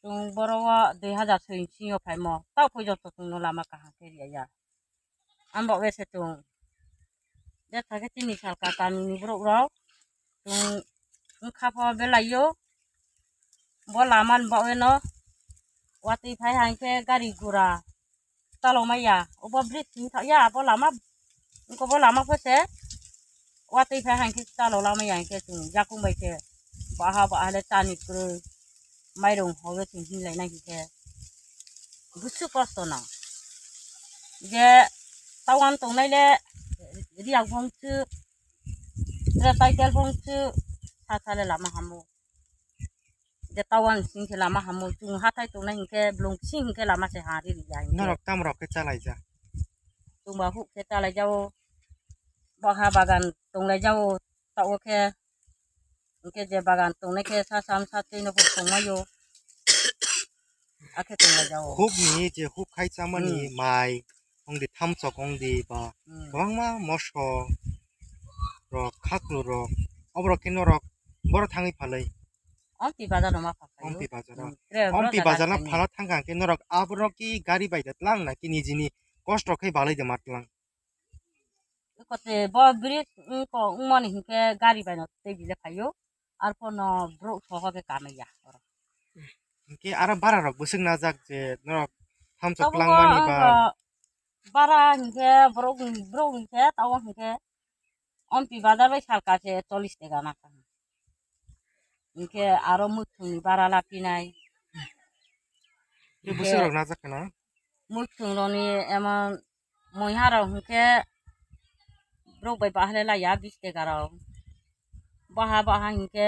तुं बरोवा 2000 फाइमो ता फैजो तुं न लामा काहां के रिया आंबो वेसे तुं दे थाके 3 साल का तानी ब्रो रो तुं खाफा बेलायो bo laman bo eno wati phai hang ke gari gura talo maya obo bridge ni tha ya bo lama ko bo lama phose wati phai hang ke talo lama ya ke tu yakung bai ke ba ha ba ale tani kru mai rong hobe tin hi lai na ki ke busu kosto na je tawan tong nai le riak bong chu tra cycle bong chu sa sa le lama hamu de tawan sing ke lama hamu chung hatai to na hinke blong sing ke lama se hari ri ya नरक ताम रक के चालाय जा chung ba hu ke ta la jao ba ha bagan tong la jao ta o ke je bagan tong ne ke sa sam sa te no phong ma yo ake tong la jao खूब नि जे खूब खाइ चामनि माइ अंदि थाम चक अंदि बा गोबां मा मसो र खाख्रु र अब्र के नरक बर थाङै फालै Ampi bazar ma fa Ampi bazar na phana thangka ke norok abro ki gari bai datlang na ki nijini kosto khai balai de matlang ko te bo bridge ko umani hinke gari bai no te bile khayo ar no bro soho ke kamaya ke ara bara rok busing na jak je norok tham chok lang mani ba बारा हिंखे ब्रौ हिंखे ताव हिंखे अम्पी बाजार bye सालकासे 40 टाका नाका हिंखे आरो मुथुंनि बारा लाफिनाय बोसोराव ना जाखोना मुथुंनि एमन मयहाराव हिंखे ब्रौ बाय बाहले लाया 20 टाका राव बाहा हिंखे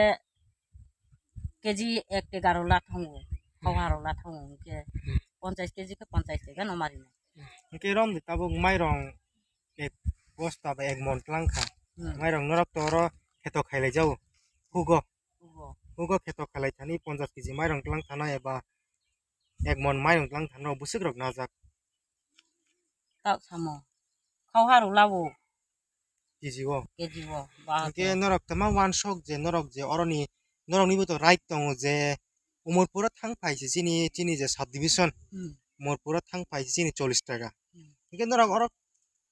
केजी 1 टाका राव लाथांगो खावहाराव लाथांगो हिंखे 50 केजी के 50 टाका न मारिनाय हिंखे रम ताबो माइरं एक बस्ता बा एक मन प्लांखा माइरं नरक तोरो खेतो खाइलाय जाव हुगो खेतो खाइलाय थानी 50 केजी माइरं प्लां थाना एबा एक मन माइरं प्लां थाना बोसोरग्रक नाजाक ताव सामो खावहाराव लावो केजिओ बा हिंखे नरक तमा वान शक जे नरक जे अरनि नरकनिबो तो राइट दङ जे उमरपुरा थांफायसि चिनि जे साब डिविजन उमरपुरा थांफायसि चिनि 40 टाका हिंखे नरक अरक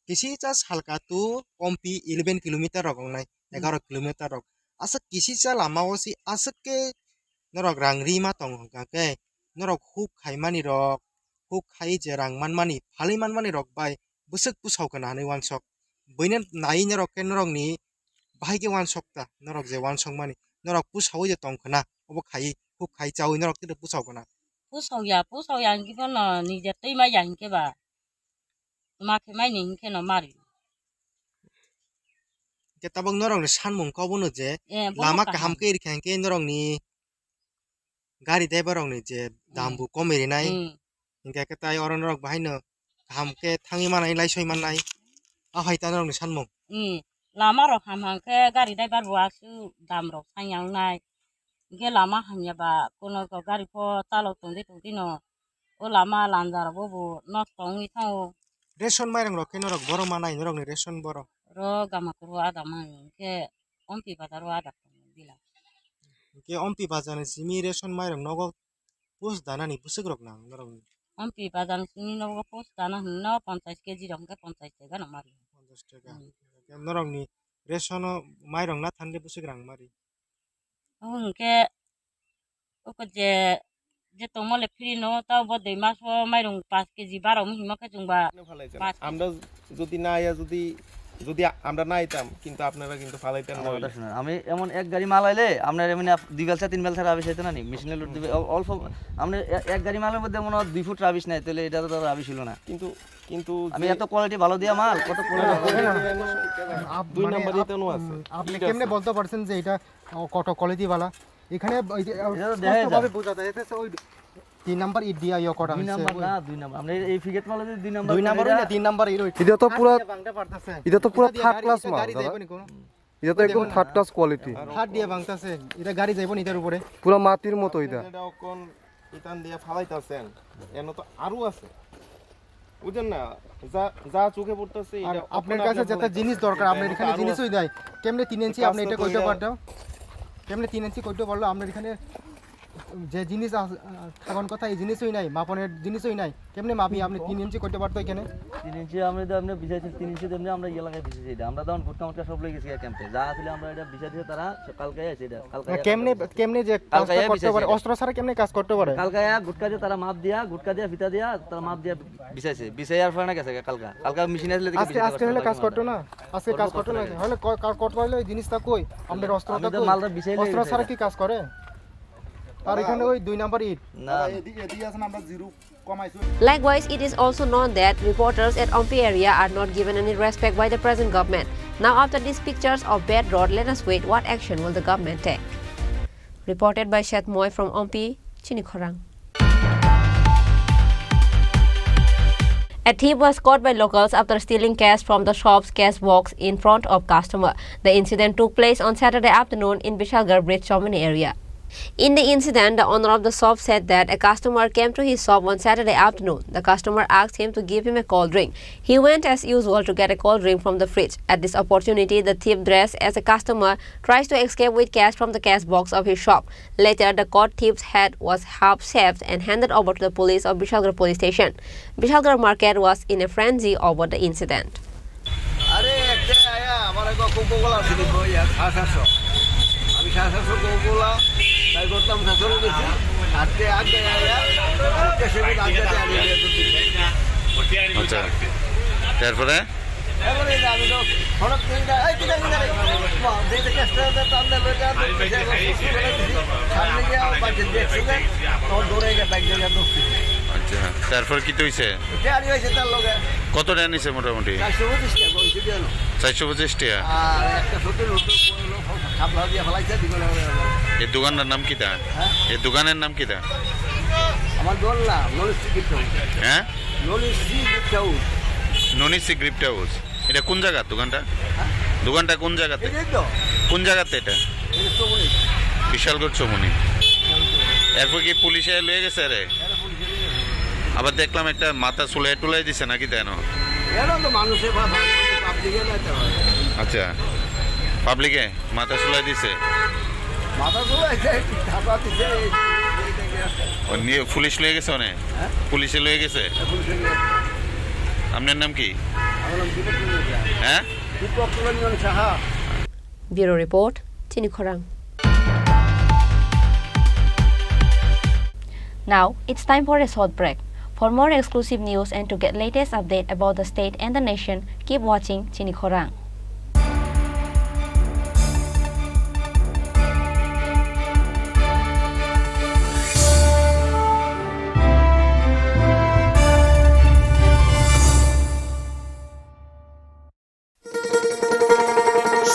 किसी चास हल्का तू ओमपी 11 किलोमीटर रक नाय 11 किलोमीटर रक आसा किसी चा लामावसी आसा के नरक रांगरी मा तंग गाके नरक हुक खाइमानि रक हुक खाइ जे रांगमान मानि फालिमान मानि रक बाय बुसक पुसाव कनानै वान शक बैने नाइ नरक के नरक नि बाहाय के वान शकता नरक जे वान शक मानि नरक पुसाव जे तंग खना अब खाइ हुक खाइ चाउ नरक ते पुसाव कना पुसाव या हिंखे न निजे तैमा या हिंखे बा माखे माइनि हिंखे न मारि के tabang norong ni sanmung ko bono je lama kaham ke irkhan ke norong ni gari driver rong ni je dambu komeri nai ingka ke tai oron rok bahai no kaham ke thangi manai lai soi manai ahai ta norong ni sanmung lama rok ham ke gari driver wa su dam rok sayang nai ingke lama hamya ba kono ko gari po talo tongdi no o lama lanjar bo not tongi thau ration mairang rok ke norok boro manai norok ni ration boro ro gama kuru ada mang ke ompi badaro ada bila ke ompi bazan simi ration mairang nogo pus dana ni pusuk rok nang norok ni ompi bazan simi nogo pus dana no 50 kg rong ke 50 টাকা na mari 50 টাকা norok ni ration mairang na thande pusuk rang mari ke oko je tomole free no ta bode maso mairong 5 KG 12 মিহিমা কে জুংবা আমরা যদি না আয়া যদি আমরা না আইতাম কিন্তু আপনারা কিন্তু ফালাইতেন না আমি এমন এক গাড়ি মাল আইলে আপনার এমনি 2 বেলসা 3 বেলসা রাবিশ হইতো না নি মেশিনে লোড দিবে অল্প আমরা এক গাড়ি মালের মধ্যে মনে 2 ফুট রাবিশ নাই তাহলে এটা তো রাবিশ হলো না কিন্তু আমি এত কোয়ালিটি ভালো দিয়া মাল কত কোয়ালিটি 2 নাম্বার দিতে নো আছে আপনি কেমনে বলতে পারছেন যে এটা কত কোয়ালিটি वाला এখানে স্পষ্টভাবে বোঝা যায় এতে ওই 3 নাম্বার ইট দিয়া ইয়া করা হইছে 2 নাম্বার না 2 নাম্বার আমরা এই ফিগেট মাল 2 নাম্বার 2 নাম্বার না 3 নাম্বার ইরো এটা তো পুরো থার্ড ক্লাস মাল এটা তো একদম থার্ড ক্লাস কোয়ালিটি হাত দিয়া ভাঙতাছে এটা গাড়ি যাইবো নিটার উপরে পুরো মাটির মতো এটা কোন ইতান দিয়া ফালাইতাছেন এনো তো আরো আছে বুঝেন না যা চোখে পড়তাছে এটা আপনার কাছে যেটা জিনিস দরকার আপনার এখানে জিনিসই দেয় কেমনে 3 ইঞ্চি আপনি এটা কইতে পারতো কেমনে 3 ইঞ্চি কইতে পারলো আপনার এখানে যে জিনিস থাকার কথা এই জিনিসই নাই মাপনের জিনিসই নাই কেমনে মাপি আপনি 3 ইঞ্চি কইতে পারতো এখানে 3 ইঞ্চি আমরা তো আপনি বিছাইছি 3 ইঞ্চি তেমনি আমরা ইয়া লাগাই দিছি এটা আমরা তখন গুটকা মুটকা সব লই গেছি ক্যাম্পে যা আছিল আমরা এটা বিছাইছি তারা কালকে আছে এটা কালকে কেমনে যে কাজ করতে পারে অস্ত্র ছাড়া কেমনে কাজ করতে পারে কালকে গুটকা দিয়ে তারা মাপ দিয়া গুটকা দিয়া ফিতা দিয়া তারা মাপ দিয়া বিছাইছে বিছাইয়ার পরে না গেছে কালকে মেশিন আসলে দেখি আজকে হলে কাজ করতে না আজকে কাজ করতে না হলে করতে পারলে এই জিনিসটা কই আমাদের অস্ত্রটা কই মালটা বিছাইলে অস্ত্র ছাড়া কি কাজ করে আর এখানে ওই 2 নাম্বার ইট না এদিকে আছে আমরা zero কমাইছো Likewise, it is also known that reporters at Ompi area are not given any respect by the present government. Now, after these pictures of bad road, let us wait what action will the government take. Reported by Shet Moy from Ompi, Chini Khorang. A thief was caught by locals after stealing cash from the shop's cash box in front of customer. The incident took place on Saturday afternoon in Bishalgarh Bridge Chomini area. In the incident, the owner of the shop said that a customer came to his shop on Saturday afternoon. The customer asked him to give him a cold drink. He went as usual to get a cold drink from the fridge. At this opportunity, the thief dressed as a customer tries to escape with cash from the cash box of his shop. Later, the caught thief's head was half shaved and handed over to the police of Bishalgarh police station. Bishalgarh market was in a frenzy over the incident. তাই করতাম শাসন গেছি আজকে আগে আয়া তারপরে এবারে আমি তো হঠাৎ করে এই কি জানি দেখতে চেষ্টা তাদের সামনে গিয়ে বাজে দেখছে তখন দৌড়ে গিয়ে বাইক জায়গা দৌড়ছি। আচ্ছা তারপর কি হয়েছে? গাড়ি হয়েছে তার লগে কত টাকা নিছে মোটামুটি? 425 টাকা বলছি দিল। 425 টাকা। আর একটা সত্যি রোড পড়লো খাপলা দিয়ে ফলাইছে দিগুলো। এই দোকানটার নাম কি তা? এই দোকানের নাম কি তা? আমার বললাম নলিসি গিফট হাউস। হ্যাঁ নলিসি গিফট হাউস। ননিসি গিফট হাউস। এটা কোন জায়গা দোকানটা? দোকানটা কোন জায়গাতে? কোন জায়গাতে এটা? বিশালগড় চৌমনি। এরপর কি পুলিশে লয়ে গেছে রে? আবার দেখলাম একটা মাথা চুলাই টুলাই দিছে নাকি তাই না? আচ্ছা পাবলিকে মাথা চুলাই দিছে? পুলিশ লয়ে গেছে অনেক? পুলিশে লয়ে গেছে? আপনার নাম কি? হ্যাঁ Bureau Report, Chini Khorang. Now, it's time for a short break. For more exclusive news and to get latest update about the state and the nation, keep watching Chini Khorang.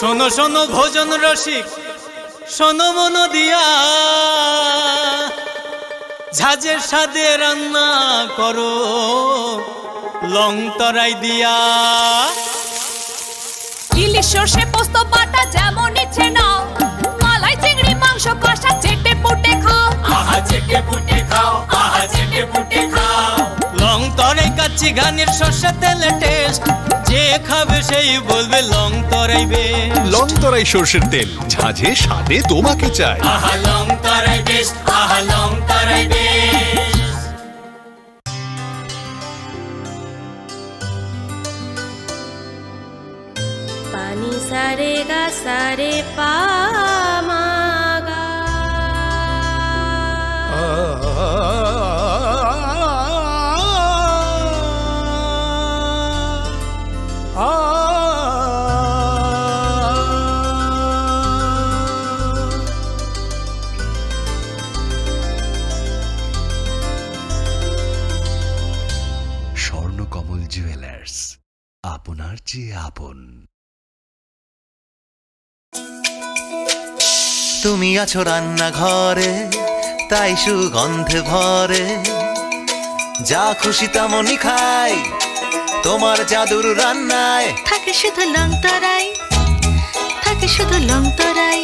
শোনো শোনো ভোজন রসিক, শোনো মন দিয়া, ঝাঁঝের স্বাদে রান্না করো লং তরাই দিয়া। ইলিশ সর্ষে পোস্ত বাটা যেমন ইচ্ছে নাও, মালাই চিংড়ি মাংস কষা চেটে পুটে খাও। আহা চেটে পুটে খাও, আহা চেটে পুটে খাও। লং তরাই কাচ্চি ঘানির সর্ষে তেলে টেস্ট, যে খাবে সেই বলবে লং তরাই বেশ। লং তরাই সর্ষের তেল, ঝাঁঝে স্বাদে তোমাকে চাই। আহা লং তরাই বেশ, আহা লং তরাই বেশ। পানি সারে গা সারে পা মা গা। স্বর্ণকমল জুয়েলার্স, আপনার চেয়ে আপন। তুমি আছো রান্নাঘরে, তাই সুগন্ধে ভরে, যা খুশি তেমনই খাই তোমার জাদুর রান্নায়। থাকে শুধু লং তরাই, থাকে শুধু লং তরাই।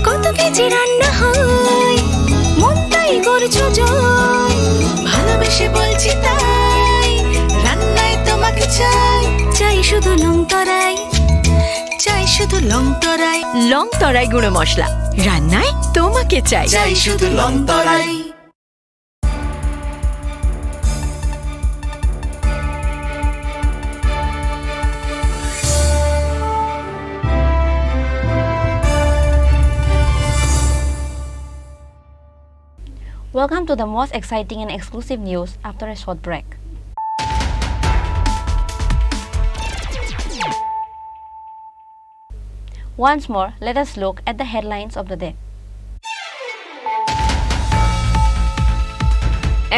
কত কেজি রান্না হয়, মনটাই করছো জয়। ভালোবেসে বলছি তাই, রান্নায় তোমাকে চাই। চাই শুধু লং তরাই, চাই শুধু লং তরাই। লং তরাই গুঁড়ো মশলা, রান্নায় তোমাকে চাই। চাই শুধু long Terai. Welcome to the most exciting and exclusive news after a short break. Once more, let us look at the headlines of the day.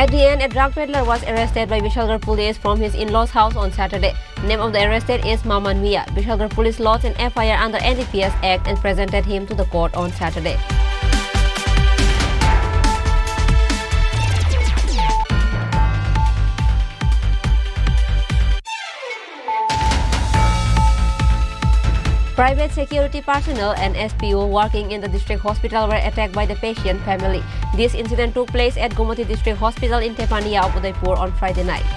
At the end, a drug peddler was arrested by Vishalgarh police from his in-laws' house on Saturday. Name of the arrested is Maman Mia. Vishalgarh police lodged an FIR under NDPS Act and presented him to the court on Saturday. Private security personnel and SPO working in the district hospital were attacked by the patient family. This incident took place at Gomati District Hospital in Tepania, Udaipur on Friday night.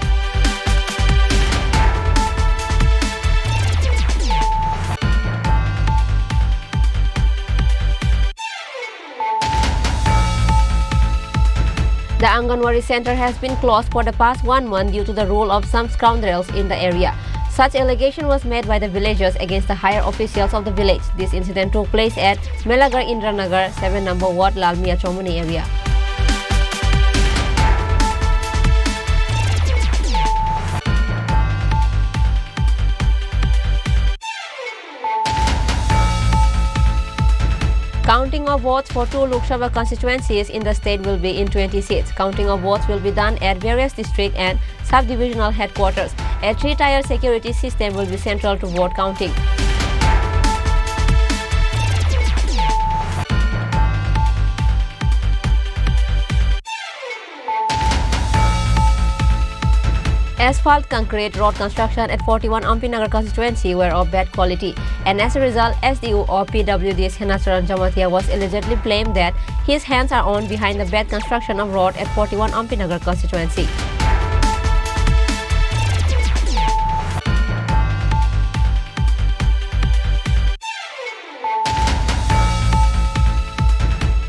The Anganwadi center has been closed for the past 1 month due to the rule of some scoundrels in the area. Such allegation was made by the villagers against the higher officials of the village. This incident took place at Melagar Indranagar, 7 number Ward, Lalmia Chomoni area. Counting of votes for 2 Lok Sabha constituencies in the state will be in 20 seats. Counting of votes will be done at various district and sub-divisional headquarters. A 3-tier security system will be central to vote counting. Asphalt, concrete, road construction at 41 Ampinagar constituency were of bad quality, and as a result, SDU or PWD's Chini Khorang was allegedly blamed that his hands are on behind the bad construction of road at 41 Ampinagar constituency.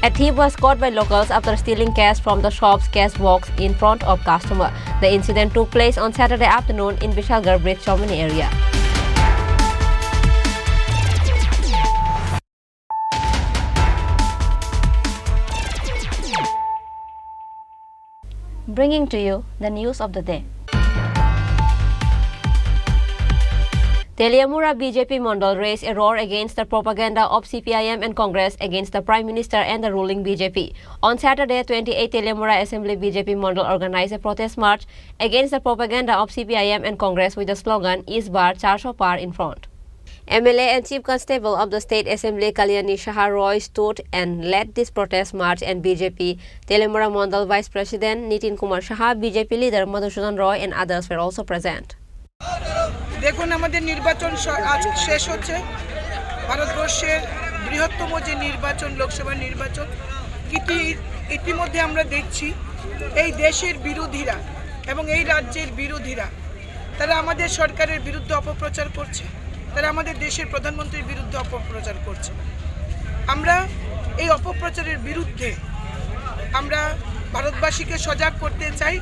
A thief was caught by locals after stealing cash from the shop's cash box in front of customer. The incident took place on Saturday afternoon in Vishalgarh Bridge Chomini area. Bringing to you the news of the day. Teliamura BJP Mandal raised a roar against the propaganda of CPIM and Congress against the Prime Minister and the ruling BJP. On Saturday, 28 Teliamura Assembly BJP Mandal organized a protest march against the propaganda of CPIM and Congress with the slogan "Is bar 400 par" in front. MLA and Chief Constable of the State Assembly Kalyani Shah Roy stood and led this protest march, and BJP Teliamura Mandal Vice President Nitin Kumar Shah, BJP leader Madhusudan Roy and others were also present. দেখুন আমাদের নির্বাচন আজ শেষ হচ্ছে ভারতবর্ষের বৃহত্তম যে নির্বাচন লোকসভা নির্বাচন ইতিমধ্যে আমরা দেখছি এই দেশের বিরোধীরা এবং এই রাজ্যের বিরোধীরা তারা আমাদের সরকারের বিরুদ্ধে অপপ্রচার করছে, তারা আমাদের দেশের প্রধানমন্ত্রীর বিরুদ্ধে অপপ্রচার করছে। আমরা এই অপপ্রচারের বিরুদ্ধে আমরা ভারতবাসীকে সজাগ করতে চাই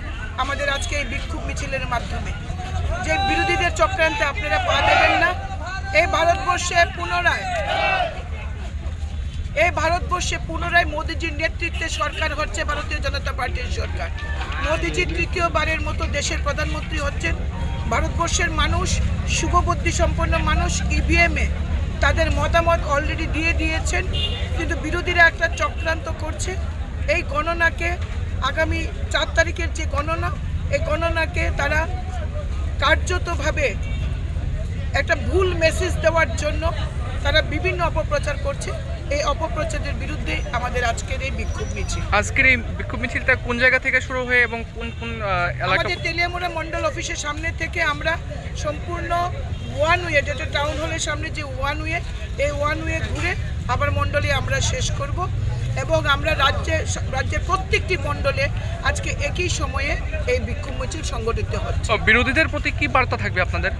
আমাদের আজকে এই বিক্ষোভ মিছিলের মাধ্যমে। যে বিরোধীদের চক্রান্তে আপনারা পা দেবেন না। এই ভারতবর্ষে পুনরায় মোদিজির নেতৃত্বে সরকার হচ্ছে ভারতীয় জনতা পার্টির সরকার। মোদিজি তৃতীয়বারের মতো দেশের প্রধানমন্ত্রী হচ্ছেন। ভারতবর্ষের মানুষ শুভবুদ্ধি সম্পন্ন মানুষ ইভিএমে তাদের মতামত অলরেডি দিয়ে দিয়েছেন, কিন্তু বিরোধীরা একটা চক্রান্ত করছে। এই গণনাকে আগামী 4 তারিখের যে গণনা, এই গণনাকে তারা কার্যতভাবে একটা ভুল মেসেজ দেওয়ার জন্য তারা বিভিন্ন অপপ্রচার করছে। এই অপপ্রচারের বিরুদ্ধে আমাদের আজকের এই বিক্ষোভ মিছিল। আজকের এই বিক্ষোভ মিছিলটা কোন জায়গা থেকে শুরু হয়ে এবং কোন কোন এলাকা? আমাদের তেলিয়ামুড়া মন্ডল অফিসের সামনে থেকে আমরা সম্পূর্ণ ওয়ান ওয়ে, যেটা টাউন হলের সামনে যে ওয়ান ওয়ে, এই ওয়ান ওয়ে ঘুরে আবার মন্ডলে আমরা শেষ করব এবং আমরা রাজ্যের প্রত্যেকটি মন্ডলে আজকে একই সময়ে এই বিক্ষোভ মিছিল সংগঠিত হচ্ছে। বিরোধীদের প্রতি কি বার্তা থাকবে আপনাদের?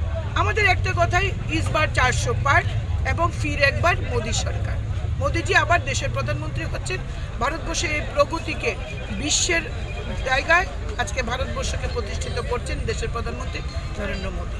আমাদের একটা কথাই, ইস বার 400 পার এবং ফির একবার মোদী সরকার। মোদিজি আবার দেশের প্রধানমন্ত্রী হচ্ছেন। ভারতবর্ষের এই প্রগতিকে বিশ্বের জায়গায় আজকে ভারতবর্ষকে প্রতিষ্ঠিত করছেন দেশের প্রধানমন্ত্রী Narendra Modi.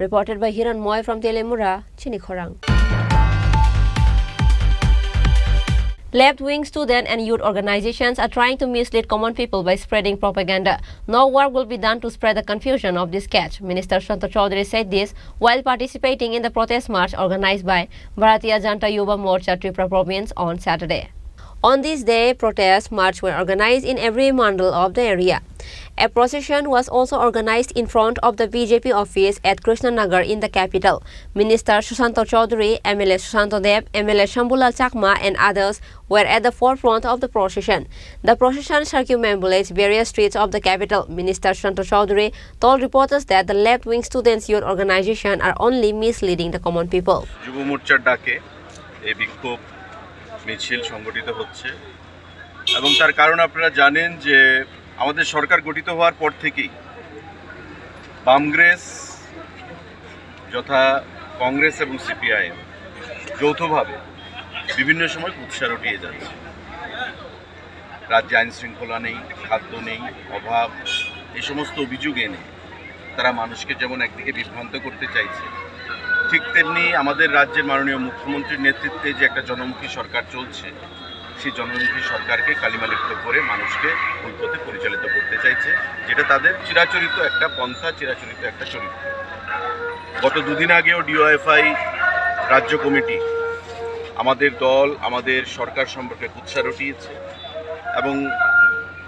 Reported by Hiran Moy from Telemura, Chini Khorang. Left-wing student and youth organizations are trying to mislead common people by spreading propaganda. No work will be done to spread the confusion of this sketch. Minister Sushant Chaudhary said this while participating in the protest march organized by Bharatiya Janata Yuva Morcha Tripura province on Saturday. On this day, protest march were organized in every mandal of the area. A procession was also organized in front of the BJP office at Krishnanagar in the capital. Minister Sushant Chaudhary, MLA Sushant Dev, MLA Shambulal Chakma and others were at the forefront of the procession. The procession circumambulates various streets of the capital. Minister Sushant Chaudhary told reporters that the left-wing students youth organization are only misleading the common people. যুব মোর্চার ডাকে এই বিক্ষোভ মিছিল সংগঠিত হচ্ছে। এবং তার কারণ আপনারা জানেন যে আমাদের সরকার গঠিত হওয়ার পর থেকেই বামগ্রেস যথা কংগ্রেস এবং সিপিআইএম যৌথভাবে বিভিন্ন সময় কুৎসা রটিয়ে যাচ্ছে। রাজ্যে আইন শৃঙ্খলা নেই, খাদ্য নেই, অভাব, এই সমস্ত অভিযোগ এনে তারা মানুষকে যেমন একদিকে বিভ্রান্ত করতে চাইছে, ঠিক তেমনি আমাদের রাজ্যের মাননীয় মুখ্যমন্ত্রীর নেতৃত্বে যে একটা জনমুখী সরকার চলছে, সেই জনমুখী সরকারকে কালিমালিপ্ত করে মানুষকে ভুল পথে পরিচালিত করতে চাইছে, যেটা তাদের চিরাচরিত একটা পন্থা, চিরাচরিত একটা চরিত্র। গত দুদিন আগেও ডিওএফআই রাজ্য কমিটি আমাদের দল, আমাদের সরকার সম্পর্কে কুৎসা রটিয়েছে এবং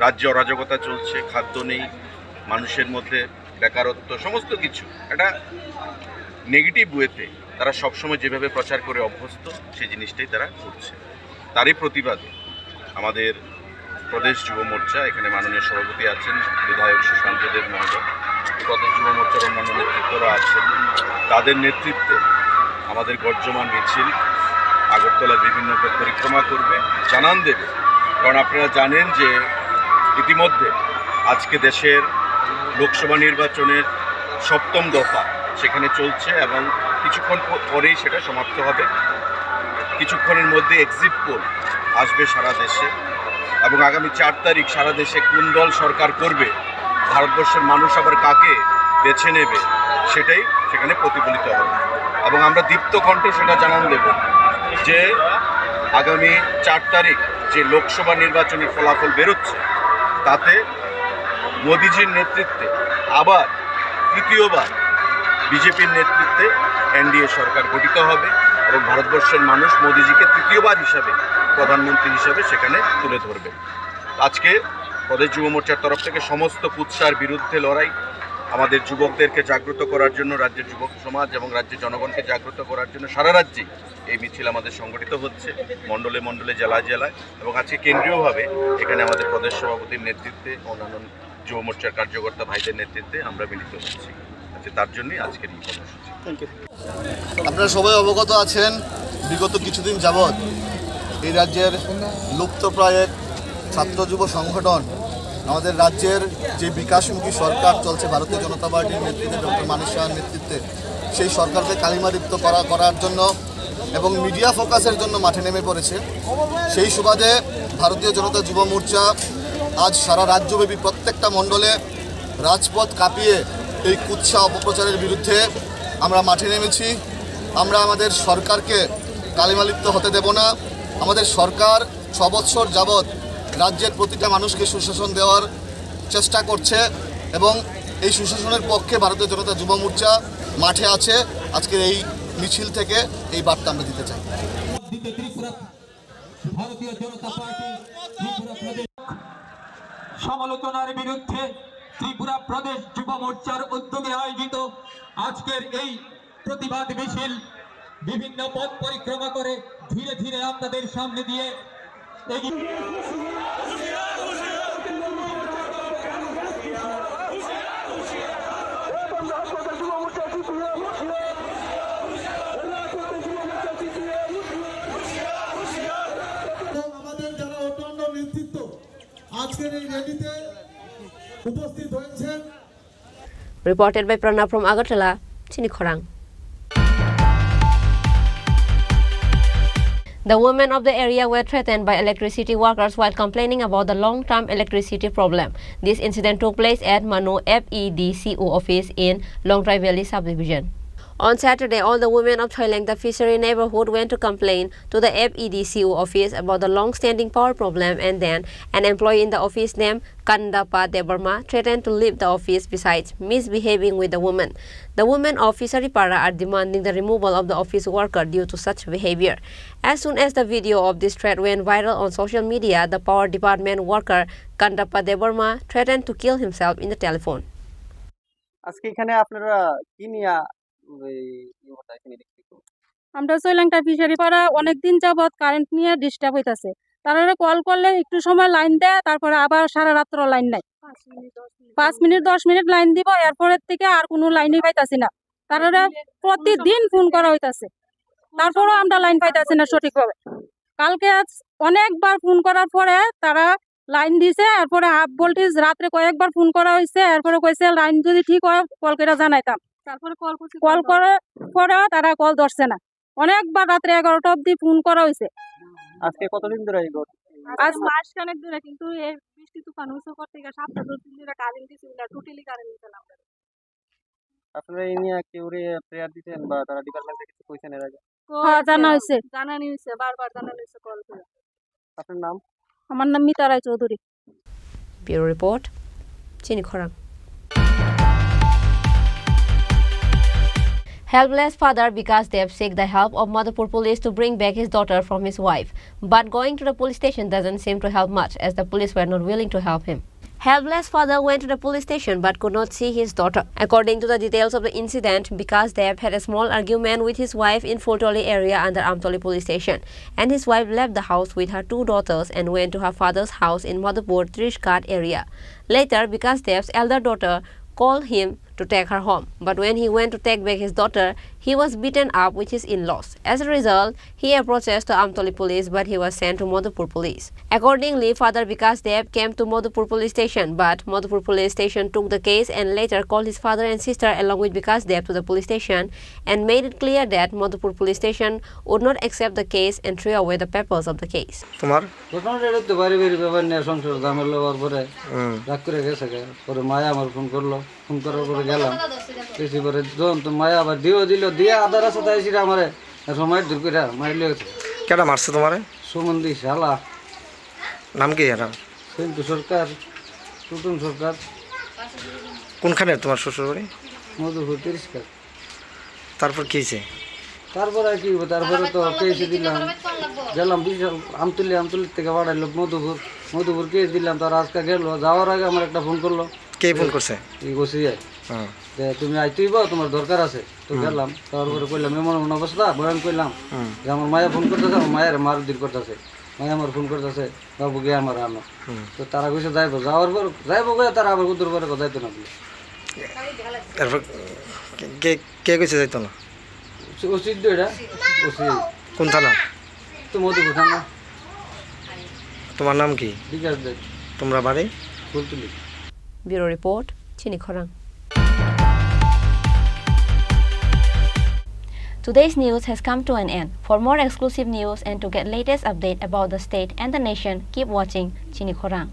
রাজ্যে অরাজকতা চলছে, খাদ্য নেই, মানুষের মধ্যে বেকারত্ব, সমস্ত কিছু একটা নেগেটিভ ওয়েতে তারা সবসময় যেভাবে প্রচার করে অভ্যস্ত, সেই জিনিসটাই তারা করছে। তারই প্রতিবাদে আমাদের প্রদেশ যুব মোর্চা, এখানে মাননীয় সভাপতি আছেন বিধায়ক সুশান্ত দেব মহোদয়, প্রদেশ যুব মোর্চার অন্যান্য নেতৃত্বরা আছেন, তাদের নেতৃত্বে আমাদের গর্জমান মিছিল আগরতলার বিভিন্ন পরিক্রমা করবে, জানান দেবে। কারণ আপনারা জানেন যে ইতিমধ্যে আজকে দেশের লোকসভা নির্বাচনের ৭ম দফা সেখানে চলছে এবং কিছুক্ষণ পরেই সেটা সমাপ্ত হবে। কিছুক্ষণের মধ্যে এক্সিট পোল আসবে সারা দেশে এবং আগামী ৪ তারিখ সারা দেশে কোন দল সরকার করবে, ভারতবর্ষের মানুষ আবার কাকে বেছে নেবে, সেটাই সেখানে প্রতিফলিত হবে। এবং আমরা দীপ্ত কণ্ঠে সেটা জানান দেব যে আগামী ৪ তারিখ যে লোকসভা নির্বাচনের ফলাফল বেরোচ্ছে, তাতে মোদিজির নেতৃত্বে আবার তৃতীয়বার বিজেপির নেতৃত্বে এনডিএ সরকার গঠিত হবে এবং ভারতবর্ষের মানুষ মোদিজিকে তৃতীয়বার হিসাবে প্রধানমন্ত্রী হিসাবে সেখানে তুলে ধরবে। আজকে প্রদেশ যুব মোর্চার তরফ থেকে সমস্ত কুৎসার বিরুদ্ধে লড়াই, আমাদের যুবকদেরকে জাগ্রত করার জন্য, রাজ্যের যুবক সমাজ এবং রাজ্যের জনগণকে জাগ্রত করার জন্য সারা রাজ্যেই এই মিছিল আমাদের সংগঠিত হচ্ছে, মণ্ডলে মণ্ডলে, জেলায় জেলায়। এবং আজকে কেন্দ্রীয়ভাবে এখানে আমাদের প্রদেশ সভাপতির নেতৃত্বে, অন্যান্য যুব মোর্চার কার্যকর্তা ভাইদের নেতৃত্বে আমরা মিলিত হচ্ছি। তার জন্যই আজকের এই কর্মসূচি। আপনারা সবাই অবগত আছেন, বিগত কিছুদিন যাবৎ এই রাজ্যের লুপ্তপ্রায় ছাত্র যুব সংগঠন আমাদের রাজ্যের যে বিকাশমুখী সরকার চলছে ভারতীয় জনতা পার্টির নেতৃত্বে, ডক্টর মানিক শাহের নেতৃত্বে, সেই সরকারকে কালিমালিপ্ত করার জন্য এবং মিডিয়া ফোকাসের জন্য মাঠে নেমে পড়েছে। সেই সুবাদে ভারতীয় জনতা যুব মোর্চা আজ সারা রাজ্যব্যাপী প্রত্যেকটা মণ্ডলে রাজপথ কাঁপিয়ে এই কুৎসা অপপ্রচারের বিরুদ্ধে আমরা মাঠে নেমেছি। আমরা আমাদের সরকারকে কালিমালিপ্ত হতে দেব না। আমাদের সরকার ৬ বৎসর যাবৎ রাজ্যের প্রতিটা মানুষকে সুশাসন দেওয়ার চেষ্টা করছে এবং এই সুশাসনের পক্ষে ভারতীয় জনতা যুব মোর্চা মাঠে আছে। আজকের এই মিছিল থেকে এই বার্তা আমরা দিতে চাই। ভারতীয় জনতা পার্টি সমালোচনার বিরুদ্ধে ত্রিপুরা প্রদেশ যুব মোর্চার উদ্যোগে আয়োজিত আজকের এই প্রতিবাদ মিছিল বিভিন্ন পথ পরিক্রমা করে ধীরে ধীরে আপনাদের সামনে দিয়ে আমাদের যারা অন্যান্য নেতৃত্ব আজকের এই র্যালিতে উপস্থিত হয়েছেন। Reported by Pranav from Agartala, Chini Khorang. The women of the area were threatened by electricity workers while complaining about the long-term electricity problem. This incident took place at Manu FEDCO office in Longtrai Valley subdivision. On Saturday, all the women of Choileng, the fishery neighborhood, went to complain to the FEDCO office about the long-standing power problem, and then an employee in the office named Kandapa Debarma threatened to leave the office besides misbehaving with the women. The women of Fishery Para are demanding the removal of the office worker due to such behavior. As soon as the video of this threat went viral on social media, the power department worker Kandapa Debarma threatened to kill himself in the telephone. আজকে এখানে আপনারা কি নিয়ে আমরা চৈলাংটা fishery পাড়া অনেকদিন যাবৎ current নিয়ে ডিস্টার্ব হইতাছে। তারা কল করলে একটু সময় লাইন দেয়, তারপরে আবার সারা রাত্র লাইন নাই। 5 মিনিট 10 মিনিট লাইন দিব, এরপরের থেকে আর কোনো লাইনই পাইতাছি না। তারা প্রতিদিন ফোন করা হইতাছে, তারপরেও আমরা লাইন পাইতাছি না সঠিকভাবে। কালকে অনেকবার ফোন করার পরে তারা লাইন দিছে, এরপরে হাফ ভোল্টেজ রাত্রে কয়েকবার ফোন করা হয়েছে, এরপরে কইছে লাইন যদি ঠিক হয় কল করে জানাইতাম। তারপরে কল করে পরেও তারা কল ধরছে না। অনেকবার রাত্রে 11টা অবধি ফোন করা হয়েছে। আজকে কতদিন ধরে এই ঘটনা? আজ মাসখানেক ধরে, কিন্তু এই বৃষ্টি তুফান হয়েছে পর থেকে 7-10 দিন ধরে কারেন্ট দিছিল না, টোটালি কারেন্ট দিছে না। আপনারা এই নিয়ে কেউ প্রেয়ার দিতেন বা তারা ডিপার্টমেন্টে কিছু কইছেন এর আগে? হ্যাঁ, জানানি হয়েছে, বারবার জানানি হয়েছে কল করে। আপনার নাম? আমার নাম মিতা রায় Chowdhury. Bureau Report, Chini Khorang. Helpless father Vikas Dev seek the help of Madhupur police to bring back his daughter from his wife. But going to the police station doesn't seem to help much, as the police were not willing to help him. Helpless father went to the police station but could not see his daughter. According to the details of the incident, Vikas Dev had a small argument with his wife in Fultoli area under Amtoli police station, and his wife left the house with her 2 daughters and went to her father's house in Madhupur Trishghat area. Later, Vikas Dev's elder daughter called him to take her home, but when he went to take back his daughter, he was beaten up with his in-laws. As a result, he approached to Amtoli police, but he was sent to Madhupur police. Accordingly, Father Vikas Dev came to Madhupur police station, but Madhupur police station took the case and later called his father and sister along with Vikas Dev to the police station and made it clear that Madhupur police station would not accept the case and threw away the papers of the case. তোমার ঘটনাটা এটা তো বাড়ি বাড়ি ব্যাপার নিয়ে সংসার ঝামেলা হওয়ার পরে রাগ করে গেছে, পরে মায়া আমার ফোন করলো, ফোন করার পরে গেলাম বেশি পরে যখন তো মায়া আবার দিয়ে আধা রাস্তা তাইছি আমারে সময় দূর করে মারলে কেডা মারছে তোমারে? সুমন্দি শালা। নাম কি এরা? কিন্তু সরকার, টুটুন সরকার। কোনখানে তোমার শ্বশুর বাড়ি? মধুপুর তিরিশকার। তারপর কি হয়েছে? তারপরে আর কি, তারপরে তো কেসে দিলাম, গেলাম বিশাল আমতুলির থেকে বাড়াইলো মধুপুর কেস দিলাম। তার আজকে গেল, যাওয়ার আগে আমার একটা ফোন করলো। কে ফোন করছে? এই বসে যায়, তুমি আইতেই বা তোমার দরকার আছে। তো গেলাম, তারপরে কইলাম এমন এমন অবস্থা, বয়ান কইলাম যে আমার মায়া ফোন করতেছে, আমার মায়ের মারুদির করতেছে, মায়া আমার ফোন করতেছে, বাবু গে আমার আনো। তো তারা কইছে যাইবো, যাওয়ার পর যাইবো গে, তারা আবার উদ্দুর করে যাইতো না বলে। তারপর কে কইছে যাইতো না? ওসিদ্ধ এটা, ওসি। কোন থানা? তো মধুপুর থানা। তোমার নাম কি? বিকাশ দেব। তোমরা বাড়ি? ফুলতুলি। Bureau Report, Chini Khorang. Today's news has come to an end. For more exclusive news and to get latest update about the state and the nation, keep watching Chini Khorang.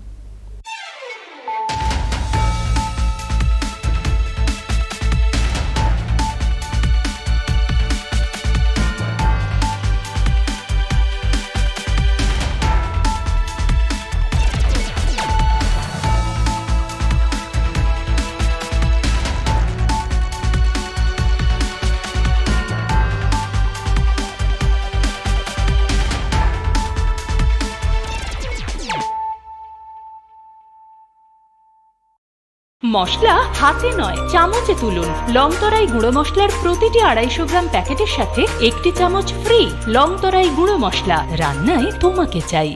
মশলা হাতে নয় চামচে তুলুন। লংতরাই গুঁড়ো মশলার প্রতিটি 250 গ্রাম প্যাকেটের সাথে 1টি চামচ ফ্রি। লংতরাই গুঁড়ো মশলা, রান্নায় তোমাকে চাই।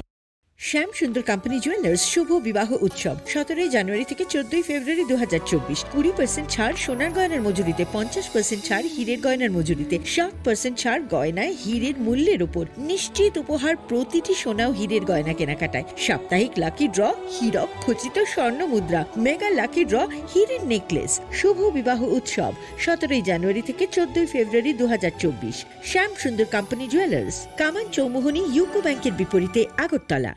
শ্যাম সুন্দর কোম্পানি জুয়েলার্স শুভ বিবাহ উৎসব 17 জানুয়ারি থেকে 14 ফেব্রুয়ারি 2024। 20% ছাড় সোনার গয়নার মজুরিতে, 50% ছাড় হীরের গয়নার মজুরিতে, 60% ছাড় গয়নায় হীরের মূল্যের উপর। নিশ্চিত উপহার প্রতিটি সোনা ও হীরের গয়না কেনাকাটায়। সাপ্তাহিক লাকি ড্র, হীরক খচিত স্বর্ণ মুদ্রা, মেগা লাকি ড্র, হীরের নেকলেস। শুভ বিবাহ উৎসব 17 জানুয়ারি থেকে 14 ফেব্রুয়ারি 2024। শ্যাম সুন্দর কোম্পানি জুয়েলার্স, কামান চৌমুহনী ইউকো ব্যাংকের বিপরীতে, আগরতলা।